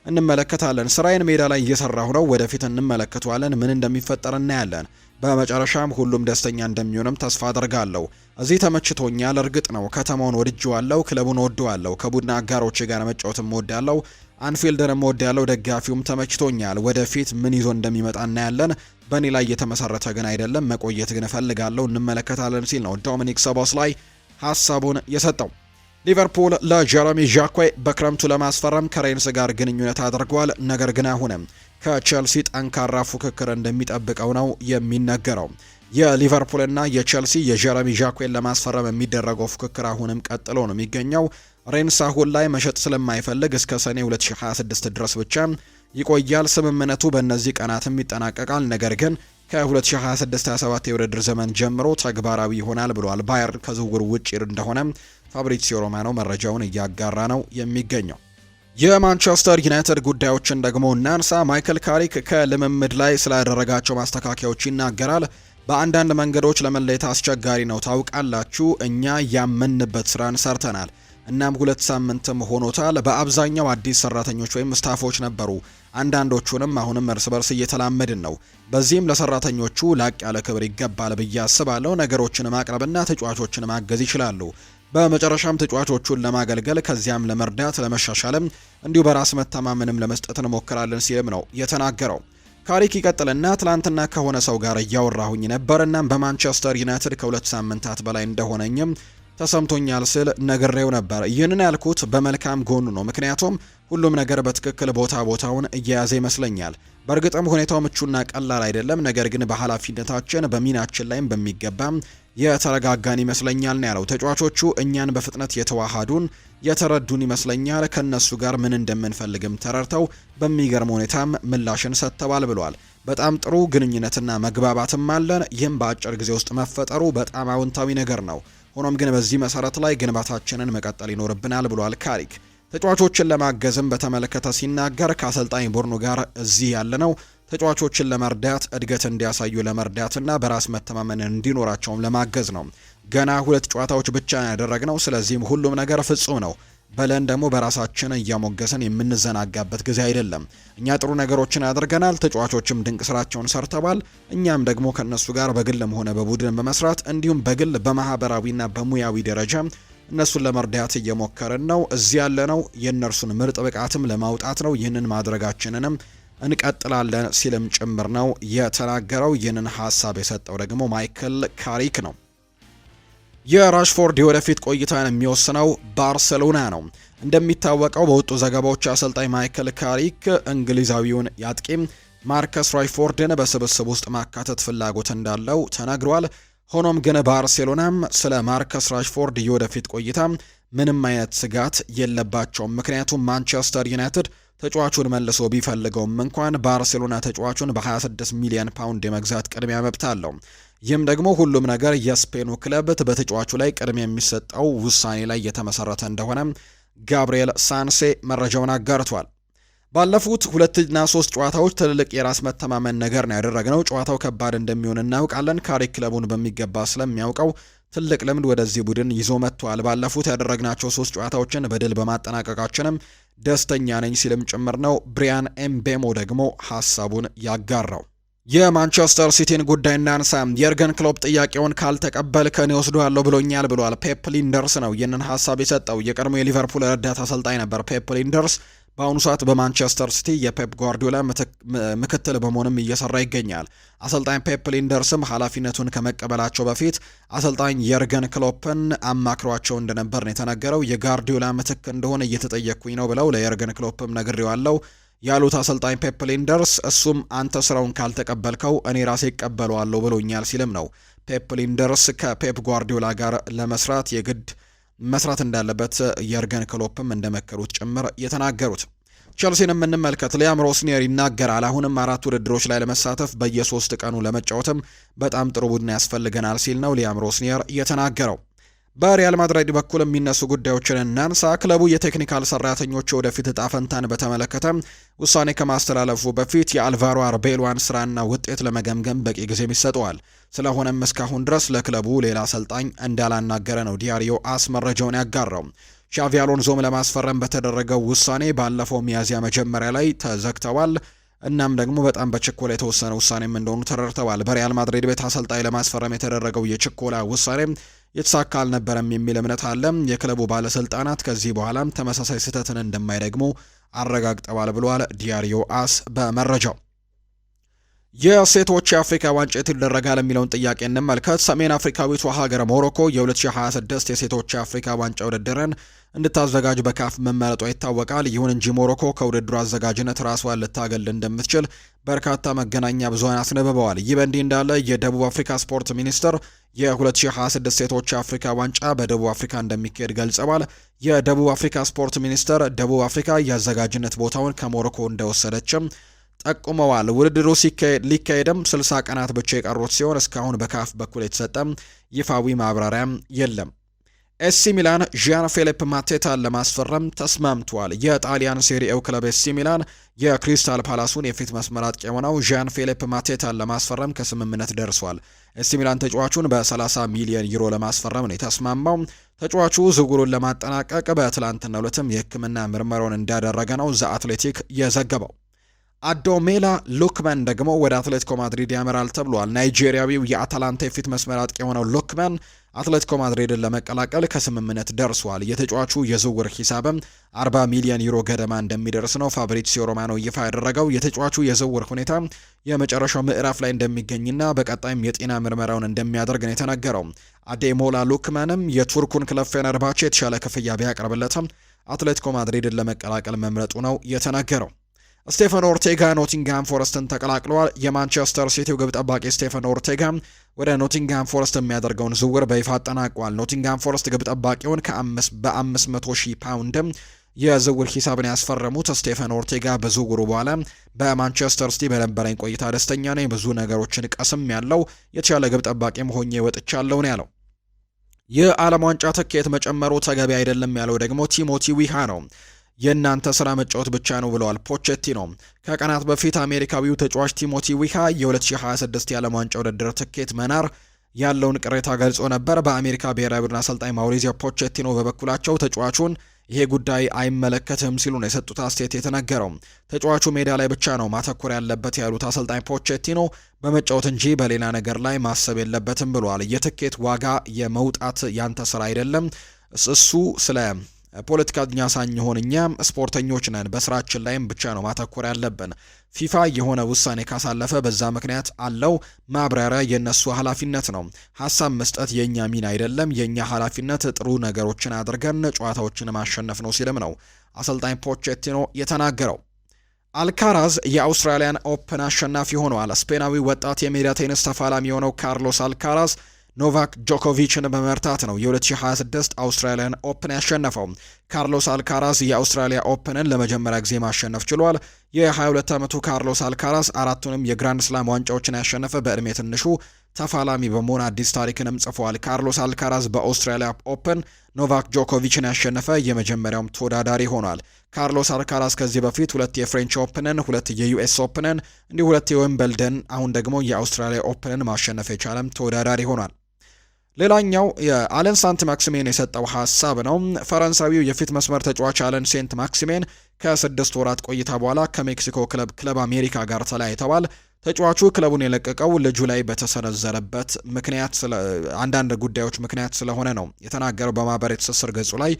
እንመለከታለን። ስራዬን ሜዳ ላይ እየሰራሁ ነው። ወደፊት እንመለከተዋለን። ምን እንደሚፈጠር እናያለን። በመጨረሻም ሁሉም ደስተኛ እንደሚሆንም ተስፋ አደርጋለሁ። እዚህ ተመችቶኛል። እርግጥ ነው ከተማውን ወድጄዋለሁ፣ ክለቡን ወደዋለሁ፣ ከቡድን አጋሮቼ ጋር መጫወትም ወዳለሁ፣ አንፊልድንም ወዳለሁ፣ ደጋፊውም ተመችቶኛል። ወደፊት ምን ይዞ እንደሚመጣ እናያለን። በእኔ ላይ የተመሰረተ ግን አይደለም። መቆየት ግን እፈልጋለሁ። እንመለከታለን ሲል ነው ዶሚኒክ ሶቦስላይ ሀሳቡን የሰጠው። ሊቨርፑል ለጀረሚ ዣኳይ በክረምቱ ለማስፈረም ከሬንስ ጋር ግንኙነት አድርጓል። ነገር ግን አሁንም ከቼልሲ ጠንካራ ፉክክር እንደሚጠብቀው ነው የሚነገረው። የሊቨርፑልና የቼልሲ የጀረሚ ዣኳይን ለማስፈረም የሚደረገው ፉክክር አሁንም ቀጥሎ ነው የሚገኘው። ሬንስ አሁን ላይ መሸጥ ስለማይፈልግ እስከ ሰኔ 2026 ድረስ ብቻ ይቆያል። ስምምነቱ በእነዚህ ቀናትም ይጠናቀቃል። ነገር ግን ከ2026-27 የውድድር ዘመን ጀምሮ ተግባራዊ ይሆናል ብሏል። ባየር ከዝውውር ውጭ እንደሆነ ፋብሪዚዮ ሮማኖ መረጃውን እያጋራ ነው የሚገኘው። የማንቸስተር ዩናይትድ ጉዳዮችን ደግሞ እናንሳ። ማይክል ካሪክ ከልምምድ ላይ ስላደረጋቸው ማስተካከያዎች ይናገራል። በአንዳንድ መንገዶች ለመለየት አስቸጋሪ ነው። ታውቃላችሁ፣ እኛ ያመንበት ስራን ሰርተናል። እናም 2 ሳምንትም ሆኖታል። በአብዛኛው አዲስ ሰራተኞች ወይም ስታፎች ነበሩ። አንዳንዶቹንም አሁንም እርስ በርስ እየተላመድን ነው። በዚህም ለሰራተኞቹ ላቅ ያለ ክብር ይገባል ብዬ አስባለሁ። ነገሮችን ማቅረብና ተጫዋቾችን ማገዝ ይችላሉ። በመጨረሻም ተጫዋቾቹን ለማገልገል ከዚያም ለመርዳት ለመሻሻልም እንዲሁ በራስ መተማመንም ለመስጠት እንሞክራለን ሲልም ነው የተናገረው። ካሪክ ይቀጥልና ትላንትና ከሆነ ሰው ጋር እያወራሁኝ ነበር። እናም በማንቸስተር ዩናይትድ ከ2 ሳምንታት በላይ እንደሆነኝም ተሰምቶኛል ስል ነግሬው ነበር። ይህንን ያልኩት በመልካም ጎኑ ነው፣ ምክንያቱም ሁሉም ነገር በትክክል ቦታውን እየያዘ ይመስለኛል። በእርግጥም ሁኔታው ምቹና ቀላል አይደለም፣ ነገር ግን በኃላፊነታችን በሚናችን ላይም በሚገባም የተረጋጋን ይመስለኛል ነው ያለው። ተጫዋቾቹ እኛን በፍጥነት የተረዱን ይመስለኛል። ከነሱ ጋር ምን እንደምንፈልግም ተረድተው በሚገርም ሁኔታም ምላሽን ሰጥተዋል ብሏል። በጣም ጥሩ ግንኙነትና መግባባትም አለን። ይህም በአጭር ጊዜ ውስጥ መፈጠሩ በጣም አዎንታዊ ነገር ነው። ሆኖም ግን በዚህ መሰረት ላይ ግንባታችንን መቀጠል ይኖርብናል ብሏል ካሪክ። ተጫዋቾችን ለማገዝም በተመለከተ ሲናገር ከአሰልጣኝ ቡድኑ ጋር እዚህ ያለነው ተጫዋቾችን ለመርዳት እድገት እንዲያሳዩ ለመርዳትና በራስ መተማመን እንዲኖራቸውም ለማገዝ ነው። ገና 2 ጨዋታዎች ብቻ ያደረግነው፣ ስለዚህም ሁሉም ነገር ፍጹም ነው በለን ደግሞ በራሳችን እያሞገሰን የምንዘናጋበት ጊዜ አይደለም። እኛ ጥሩ ነገሮችን አድርገናል፣ ተጫዋቾችም ድንቅ ስራቸውን ሰርተዋል። እኛም ደግሞ ከነሱ ጋር በግልም ሆነ በቡድን በመስራት እንዲሁም በግል በማህበራዊና በሙያዊ ደረጃ እነሱን ለመርዳት እየሞከርን ነው። እዚህ ያለነው የእነርሱን ምርጥ ብቃትም ለማውጣት ነው። ይህንን ማድረጋችንንም እንቀጥላለን ሲልም ጭምር ነው የተናገረው። ይህንን ሀሳብ የሰጠው ደግሞ ማይክል ካሪክ ነው። የራሽፎርድ የወደፊት ቆይታን የሚወስነው ባርሴሎና ነው። እንደሚታወቀው በወጡ ዘገባዎች አሰልጣኝ ማይክል ካሪክ እንግሊዛዊውን ያጥቂም ማርከስ ራሽፎርድን በስብስብ ውስጥ ማካተት ፍላጎት እንዳለው ተናግሯል። ሆኖም ግን ባርሴሎናም ስለ ማርከስ ራሽፎርድ የወደፊት ቆይታ ምንም አይነት ስጋት የለባቸውም። ምክንያቱም ማንቸስተር ዩናይትድ ተጫዋቹን መልሶ ቢፈልገውም እንኳን ባርሴሎና ተጫዋቹን በ26 ሚሊዮን ፓውንድ የመግዛት ቅድሚያ መብት አለው። ይህም ደግሞ ሁሉም ነገር የስፔኑ ክለብ በተጫዋቹ ላይ ቅድሚያ የሚሰጠው ውሳኔ ላይ የተመሰረተ እንደሆነ ጋብሪኤል ሳንሴ መረጃውን አጋርቷል። ባለፉት 2 እና 3 ጨዋታዎች ትልልቅ የራስ መተማመን ነገር ነው ያደረግነው። ጨዋታው ከባድ እንደሚሆን እናውቃለን። ካሪክ ክለቡን በሚገባ ስለሚያውቀው ትልቅ ልምድ ወደዚህ ቡድን ይዞ መጥቷል። ባለፉት ያደረግናቸው 3 ጨዋታዎችን በድል በማጠናቀቃችንም ደስተኛ ነኝ ሲልም ጭምር ነው ብሪያን ኤምቤሞ ደግሞ ሀሳቡን ያጋራው። የማንቸስተር ሲቲን ጉዳይ እናንሳ። የርገን ክሎፕ ጥያቄውን ካልተቀበል ከኔ ወስደዋለሁ ብሎኛል ብሏል። ፔፕ ሊንደርስ ነው ይህንን ሀሳብ የሰጠው። የቀድሞ የሊቨርፑል ረዳት አሰልጣኝ ነበር ፔፕ ሊንደርስ። በአሁኑ ሰዓት በማንቸስተር ሲቲ የፔፕ ጓርዲዮላ ምክትል በመሆንም እየሰራ ይገኛል። አሰልጣኝ ፔፕ ሊንደርስም ኃላፊነቱን ከመቀበላቸው በፊት አሰልጣኝ የርገን ክሎፕን አማክሯቸው እንደነበር ነው የተነገረው። የጓርዲዮላ ምትክ እንደሆነ እየተጠየቅኩኝ ነው ብለው ለየርገን ክሎፕም ነግሬዋለሁ ያሉት አሰልጣኝ ፔፕ ሊንደርስ እሱም አንተ ስራውን ካልተቀበልከው እኔ ራሴ እቀበለዋለሁ ብሎኛል ሲልም ነው ፔፕ ሊንደርስ ከፔፕ ጓርዲዮላ ጋር ለመስራት የግድ መስራት እንዳለበት የርገን ክሎፕም እንደመከሩት ጭምር የተናገሩት። ቸልሲን የምንመልከት ሊያም ሮስኒየር ይናገራል። አሁንም 4 ውድድሮች ላይ ለመሳተፍ በየ3 ቀኑ ለመጫወትም በጣም ጥሩ ቡድን ያስፈልገናል ሲል ነው ሊያም ሮስኒየር የተናገረው። በሪያል ማድሪድ በኩል የሚነሱ ጉዳዮችን እናንሳ። ክለቡ የቴክኒካል ሰራተኞች ወደፊት እጣ ፈንታን በተመለከተ ውሳኔ ከማስተላለፉ በፊት የአልቫሮ አርቤሎን ስራና ውጤት ለመገምገም በቂ ጊዜ ይሰጠዋል። ስለሆነም እስካሁን ድረስ ለክለቡ ሌላ አሰልጣኝ እንዳላናገረ ነው ዲያሪዮ አስ መረጃውን ያጋራው። ሻቪ አሎንዞም ለማስፈረም በተደረገው ውሳኔ ባለፈው ሚያዝያ መጀመሪያ ላይ ተዘግተዋል። እናም ደግሞ በጣም በችኮላ የተወሰነ ውሳኔም እንደሆኑ ተረድተዋል። በሪያል ማድሪድ ቤት አሰልጣኝ ለማስፈረም የተደረገው የችኮላ ውሳኔ የተሳካ አልነበረም የሚል እምነት አለ። የክለቡ ባለስልጣናት ከዚህ በኋላም ተመሳሳይ ስህተትን እንደማይደግሙ አረጋግጠዋል ብሏል ዲያሪዮ አስ በመረጃው። የሴቶች የአፍሪካ ዋንጫ ይደረጋል የሚለውን ጥያቄ እንመልከት። ሰሜን አፍሪካዊቷ ሀገር ሞሮኮ የ2026 የሴቶች የአፍሪካ ዋንጫ ውድድርን እንድታዘጋጅ በካፍ መመረጧ ይታወቃል። ይሁን እንጂ ሞሮኮ ከውድድሩ አዘጋጅነት ራሷን ልታገል እንደምትችል በርካታ መገናኛ ብዙሃን አስነብበዋል። ይህ በእንዲህ እንዳለ የደቡብ አፍሪካ ስፖርት ሚኒስትር የ2026 ሴቶች የአፍሪካ ዋንጫ በደቡብ አፍሪካ እንደሚካሄድ ገልጸዋል። የደቡብ አፍሪካ ስፖርት ሚኒስትር ደቡብ አፍሪካ የአዘጋጅነት ቦታውን ከሞሮኮ እንደወሰደችም ጠቁመዋል። ውድድሩ ሊካሄድም 60 ቀናት ብቻ የቀሩት ሲሆን እስካሁን በካፍ በኩል የተሰጠም ይፋዊ ማብራሪያም የለም። ኤሲ ሚላን ዣን ፊሊፕ ማቴታን ለማስፈረም ተስማምቷል። የጣሊያን ሴሪኤው ክለብ ኤሲ ሚላን የክሪስታል ፓላሱን የፊት መስመር አጥቂ የሆነው ዣን ፊሊፕ ማቴታን ለማስፈረም ከስምምነት ደርሷል። ኤሲ ሚላን ተጫዋቹን በ30 ሚሊዮን ዩሮ ለማስፈረም ነው የተስማማው። ተጫዋቹ ዝውውሩን ለማጠናቀቅ በትላንትናው ዕለትም የሕክምና ምርመራውን እንዳደረገ ነው ዘ አትሌቲክ የዘገበው። አዶሜላ ሉክመን ደግሞ ወደ አትሌቲኮ ማድሪድ ያመራል ተብሏል። ናይጄሪያዊው የአታላንታ የፊት መስመር አጥቂ የሆነው ሉክመን አትሌቲኮ ማድሪድን ለመቀላቀል ከስምምነት ደርሷል። የተጫዋቹ የዝውውር ሂሳብም 40 ሚሊዮን ዩሮ ገደማ እንደሚደርስ ነው ፋብሪዚዮ ሮማኖ ይፋ ያደረገው። የተጫዋቹ የዝውውር ሁኔታ የመጨረሻው ምዕራፍ ላይ እንደሚገኝና በቀጣይም የጤና ምርመራውን እንደሚያደርግ ነው የተነገረው። አዴሞላ ሉክመንም የቱርኩን ክለብ ፌነርባቼ የተሻለ ክፍያ ቢያቀርብለትም አትሌቲኮ ማድሪድን ለመቀላቀል መምረጡ ነው የተነገረው። ስቴፈን ኦርቴጋ ኖቲንግሃም ፎረስትን ተቀላቅለዋል። የማንቸስተር ሲቲው ግብ ጠባቂ ስቴፈን ኦርቴጋ ወደ ኖቲንግሃም ፎረስት የሚያደርገውን ዝውውር በይፋ አጠናቋል። ኖቲንግሃም ፎረስት ግብ ጠባቂውን በ500,000 ፓውንድም የዝውውር ሂሳብን ያስፈረሙት ስቴፈን ኦርቴጋ በዝውውሩ በኋላ በማንቸስተር ሲቲ በነበረኝ ቆይታ ደስተኛ ነኝ፣ ብዙ ነገሮችን ቀስም ያለው የተሻለ ግብ ጠባቂም ሆኜ ወጥቻለሁ ነው ያለው። የዓለም ዋንጫ ትኬት መጨመሩ ተገቢ አይደለም ያለው ደግሞ ቲሞቲ ዊሃ ነው። የእናንተ ስራ መጫወት ብቻ ነው ብለዋል ፖቼቲኖ። ከቀናት በፊት አሜሪካዊው ተጫዋች ቲሞቲ ዊሃ የ2026 የዓለም ዋንጫ ውድድር ትኬት መናር ያለውን ቅሬታ ገልጾ ነበር። በአሜሪካ ብሔራዊ ቡድን አሰልጣኝ ማውሪዚዮ ፖቼቲኖ በበኩላቸው ተጫዋቹን ይሄ ጉዳይ አይመለከትም ሲሉ ነው የሰጡት አስተያየት የተነገረው። ተጫዋቹ ሜዳ ላይ ብቻ ነው ማተኮር ያለበት ያሉት አሰልጣኝ ፖቼቲኖ በመጫወት እንጂ በሌላ ነገር ላይ ማሰብ የለበትም ብለዋል። የትኬት ዋጋ የመውጣት ያንተ ስራ አይደለም፣ እሱ ስለ ፖለቲከኛ ሳንሆን እኛ ስፖርተኞች ነን፣ በስራችን ላይም ብቻ ነው ማተኮር ያለብን። ፊፋ የሆነ ውሳኔ ካሳለፈ በዛ ምክንያት አለው፣ ማብራሪያ የነሱ ኃላፊነት ነው። ሀሳብ መስጠት የኛ ሚና አይደለም፣ የኛ ኃላፊነት ጥሩ ነገሮችን አድርገን ጨዋታዎችን ማሸነፍ ነው ሲልም ነው አሰልጣኝ ፖቼቲኖ የተናገረው። አልካራዝ የአውስትራሊያን ኦፕን አሸናፊ ሆነዋል። ስፔናዊ ወጣት የሜዳ ቴኒስ ተፋላሚ የሆነው ካርሎስ አልካራዝ ኖቫክ ጆኮቪችን በመርታት ነው የ2026 አውስትራሊያን ኦፕን ያሸነፈው። ካርሎስ አልካራዝ የአውስትራሊያ ኦፕንን ለመጀመሪያ ጊዜ ማሸነፍ ችሏል። የ22 ዓመቱ ካርሎስ አልካራዝ አራቱንም የግራንድ ስላም ዋንጫዎችን ያሸነፈ በዕድሜ ትንሹ ተፋላሚ በመሆን አዲስ ታሪክንም ጽፏል። ካርሎስ አልካራዝ በአውስትራሊያ ኦፕን ኖቫክ ጆኮቪችን ያሸነፈ የመጀመሪያውም ተወዳዳሪ ሆኗል። ካርሎስ አልካራዝ ከዚህ በፊት 2 የፍሬንች ኦፕንን፣ 2 የዩኤስ ኦፕንን እንዲሁ 2 የዌምበልደን አሁን ደግሞ የአውስትራሊያ ኦፕንን ማሸነፍ የቻለም ተወዳዳሪ ሆኗል። ሌላኛው የአለን ሳንት ማክሲሜን የሰጠው ሀሳብ ነው። ፈረንሳዊው የፊት መስመር ተጫዋች አለን ሴንት ማክሲሜን ከ6 ወራት ቆይታ በኋላ ከሜክሲኮ ክለብ አሜሪካ ጋር ተለያይተዋል። ተጫዋቹ ክለቡን የለቀቀው ልጁ ላይ በተሰነዘረበት ምክንያት አንዳንድ ጉዳዮች ምክንያት ስለሆነ ነው የተናገረው። በማህበራዊ ትስስር ገጹ ላይ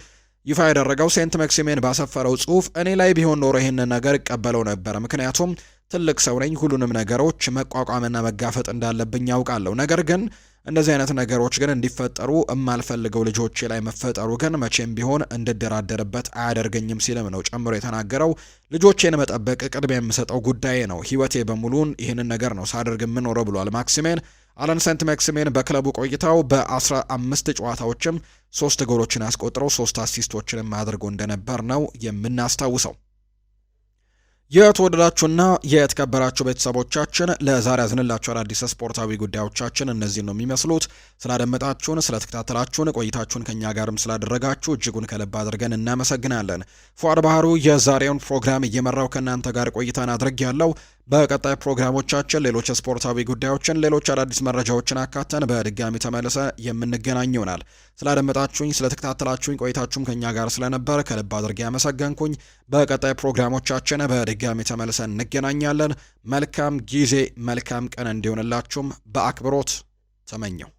ይፋ ያደረገው ሴንት ማክሲሜን ባሰፈረው ጽሑፍ እኔ ላይ ቢሆን ኖሮ ይህንን ነገር እቀበለው ነበር፣ ምክንያቱም ትልቅ ሰው ነኝ፣ ሁሉንም ነገሮች መቋቋምና መጋፈጥ እንዳለብኝ ያውቃለሁ። ነገር ግን እንደዚህ አይነት ነገሮች ግን እንዲፈጠሩ የማልፈልገው ልጆቼ ላይ መፈጠሩ ግን መቼም ቢሆን እንድደራደርበት አያደርገኝም ሲልም ነው ጨምሮ የተናገረው። ልጆቼን መጠበቅ ቅድሚያ የምሰጠው ጉዳይ ነው፣ ህይወቴ በሙሉን ይህንን ነገር ነው ሳደርግ የምኖረው ብሏል ማክሲሜን። አለን ሴንት ማክሲሜን በክለቡ ቆይታው በ15 ጨዋታዎችም 3 ጎሎችን አስቆጥረው 3 አሲስቶችንም አድርጎ እንደነበር ነው የምናስታውሰው። የተወደዳችሁና የተከበራችሁ ቤተሰቦቻችን ለዛሬ ያዝንላችሁ አዳዲስ ስፖርታዊ ጉዳዮቻችን እነዚህ ነው የሚመስሉት። ስላደመጣችሁን፣ ስለተከታተላችሁን፣ ቆይታችሁን ከኛ ጋርም ስላደረጋችሁ እጅጉን ከልብ አድርገን እናመሰግናለን። ፉአድ ባህሩ የዛሬውን ፕሮግራም እየመራው ከእናንተ ጋር ቆይታን አድርጌያለሁ። በቀጣይ ፕሮግራሞቻችን ሌሎች ስፖርታዊ ጉዳዮችን፣ ሌሎች አዳዲስ መረጃዎችን አካተን በድጋሚ ተመልሰ የምንገናኝ ይሆናል። ስላደመጣችሁኝ፣ ስለተከታተላችሁኝ ቆይታችሁም ከኛ ጋር ስለነበር ከልብ አድርጌ ያመሰገንኩኝ። በቀጣይ ፕሮግራሞቻችን በድጋሚ ተመልሰን እንገናኛለን። መልካም ጊዜ፣ መልካም ቀን እንዲሆንላችሁም በአክብሮት ተመኘው።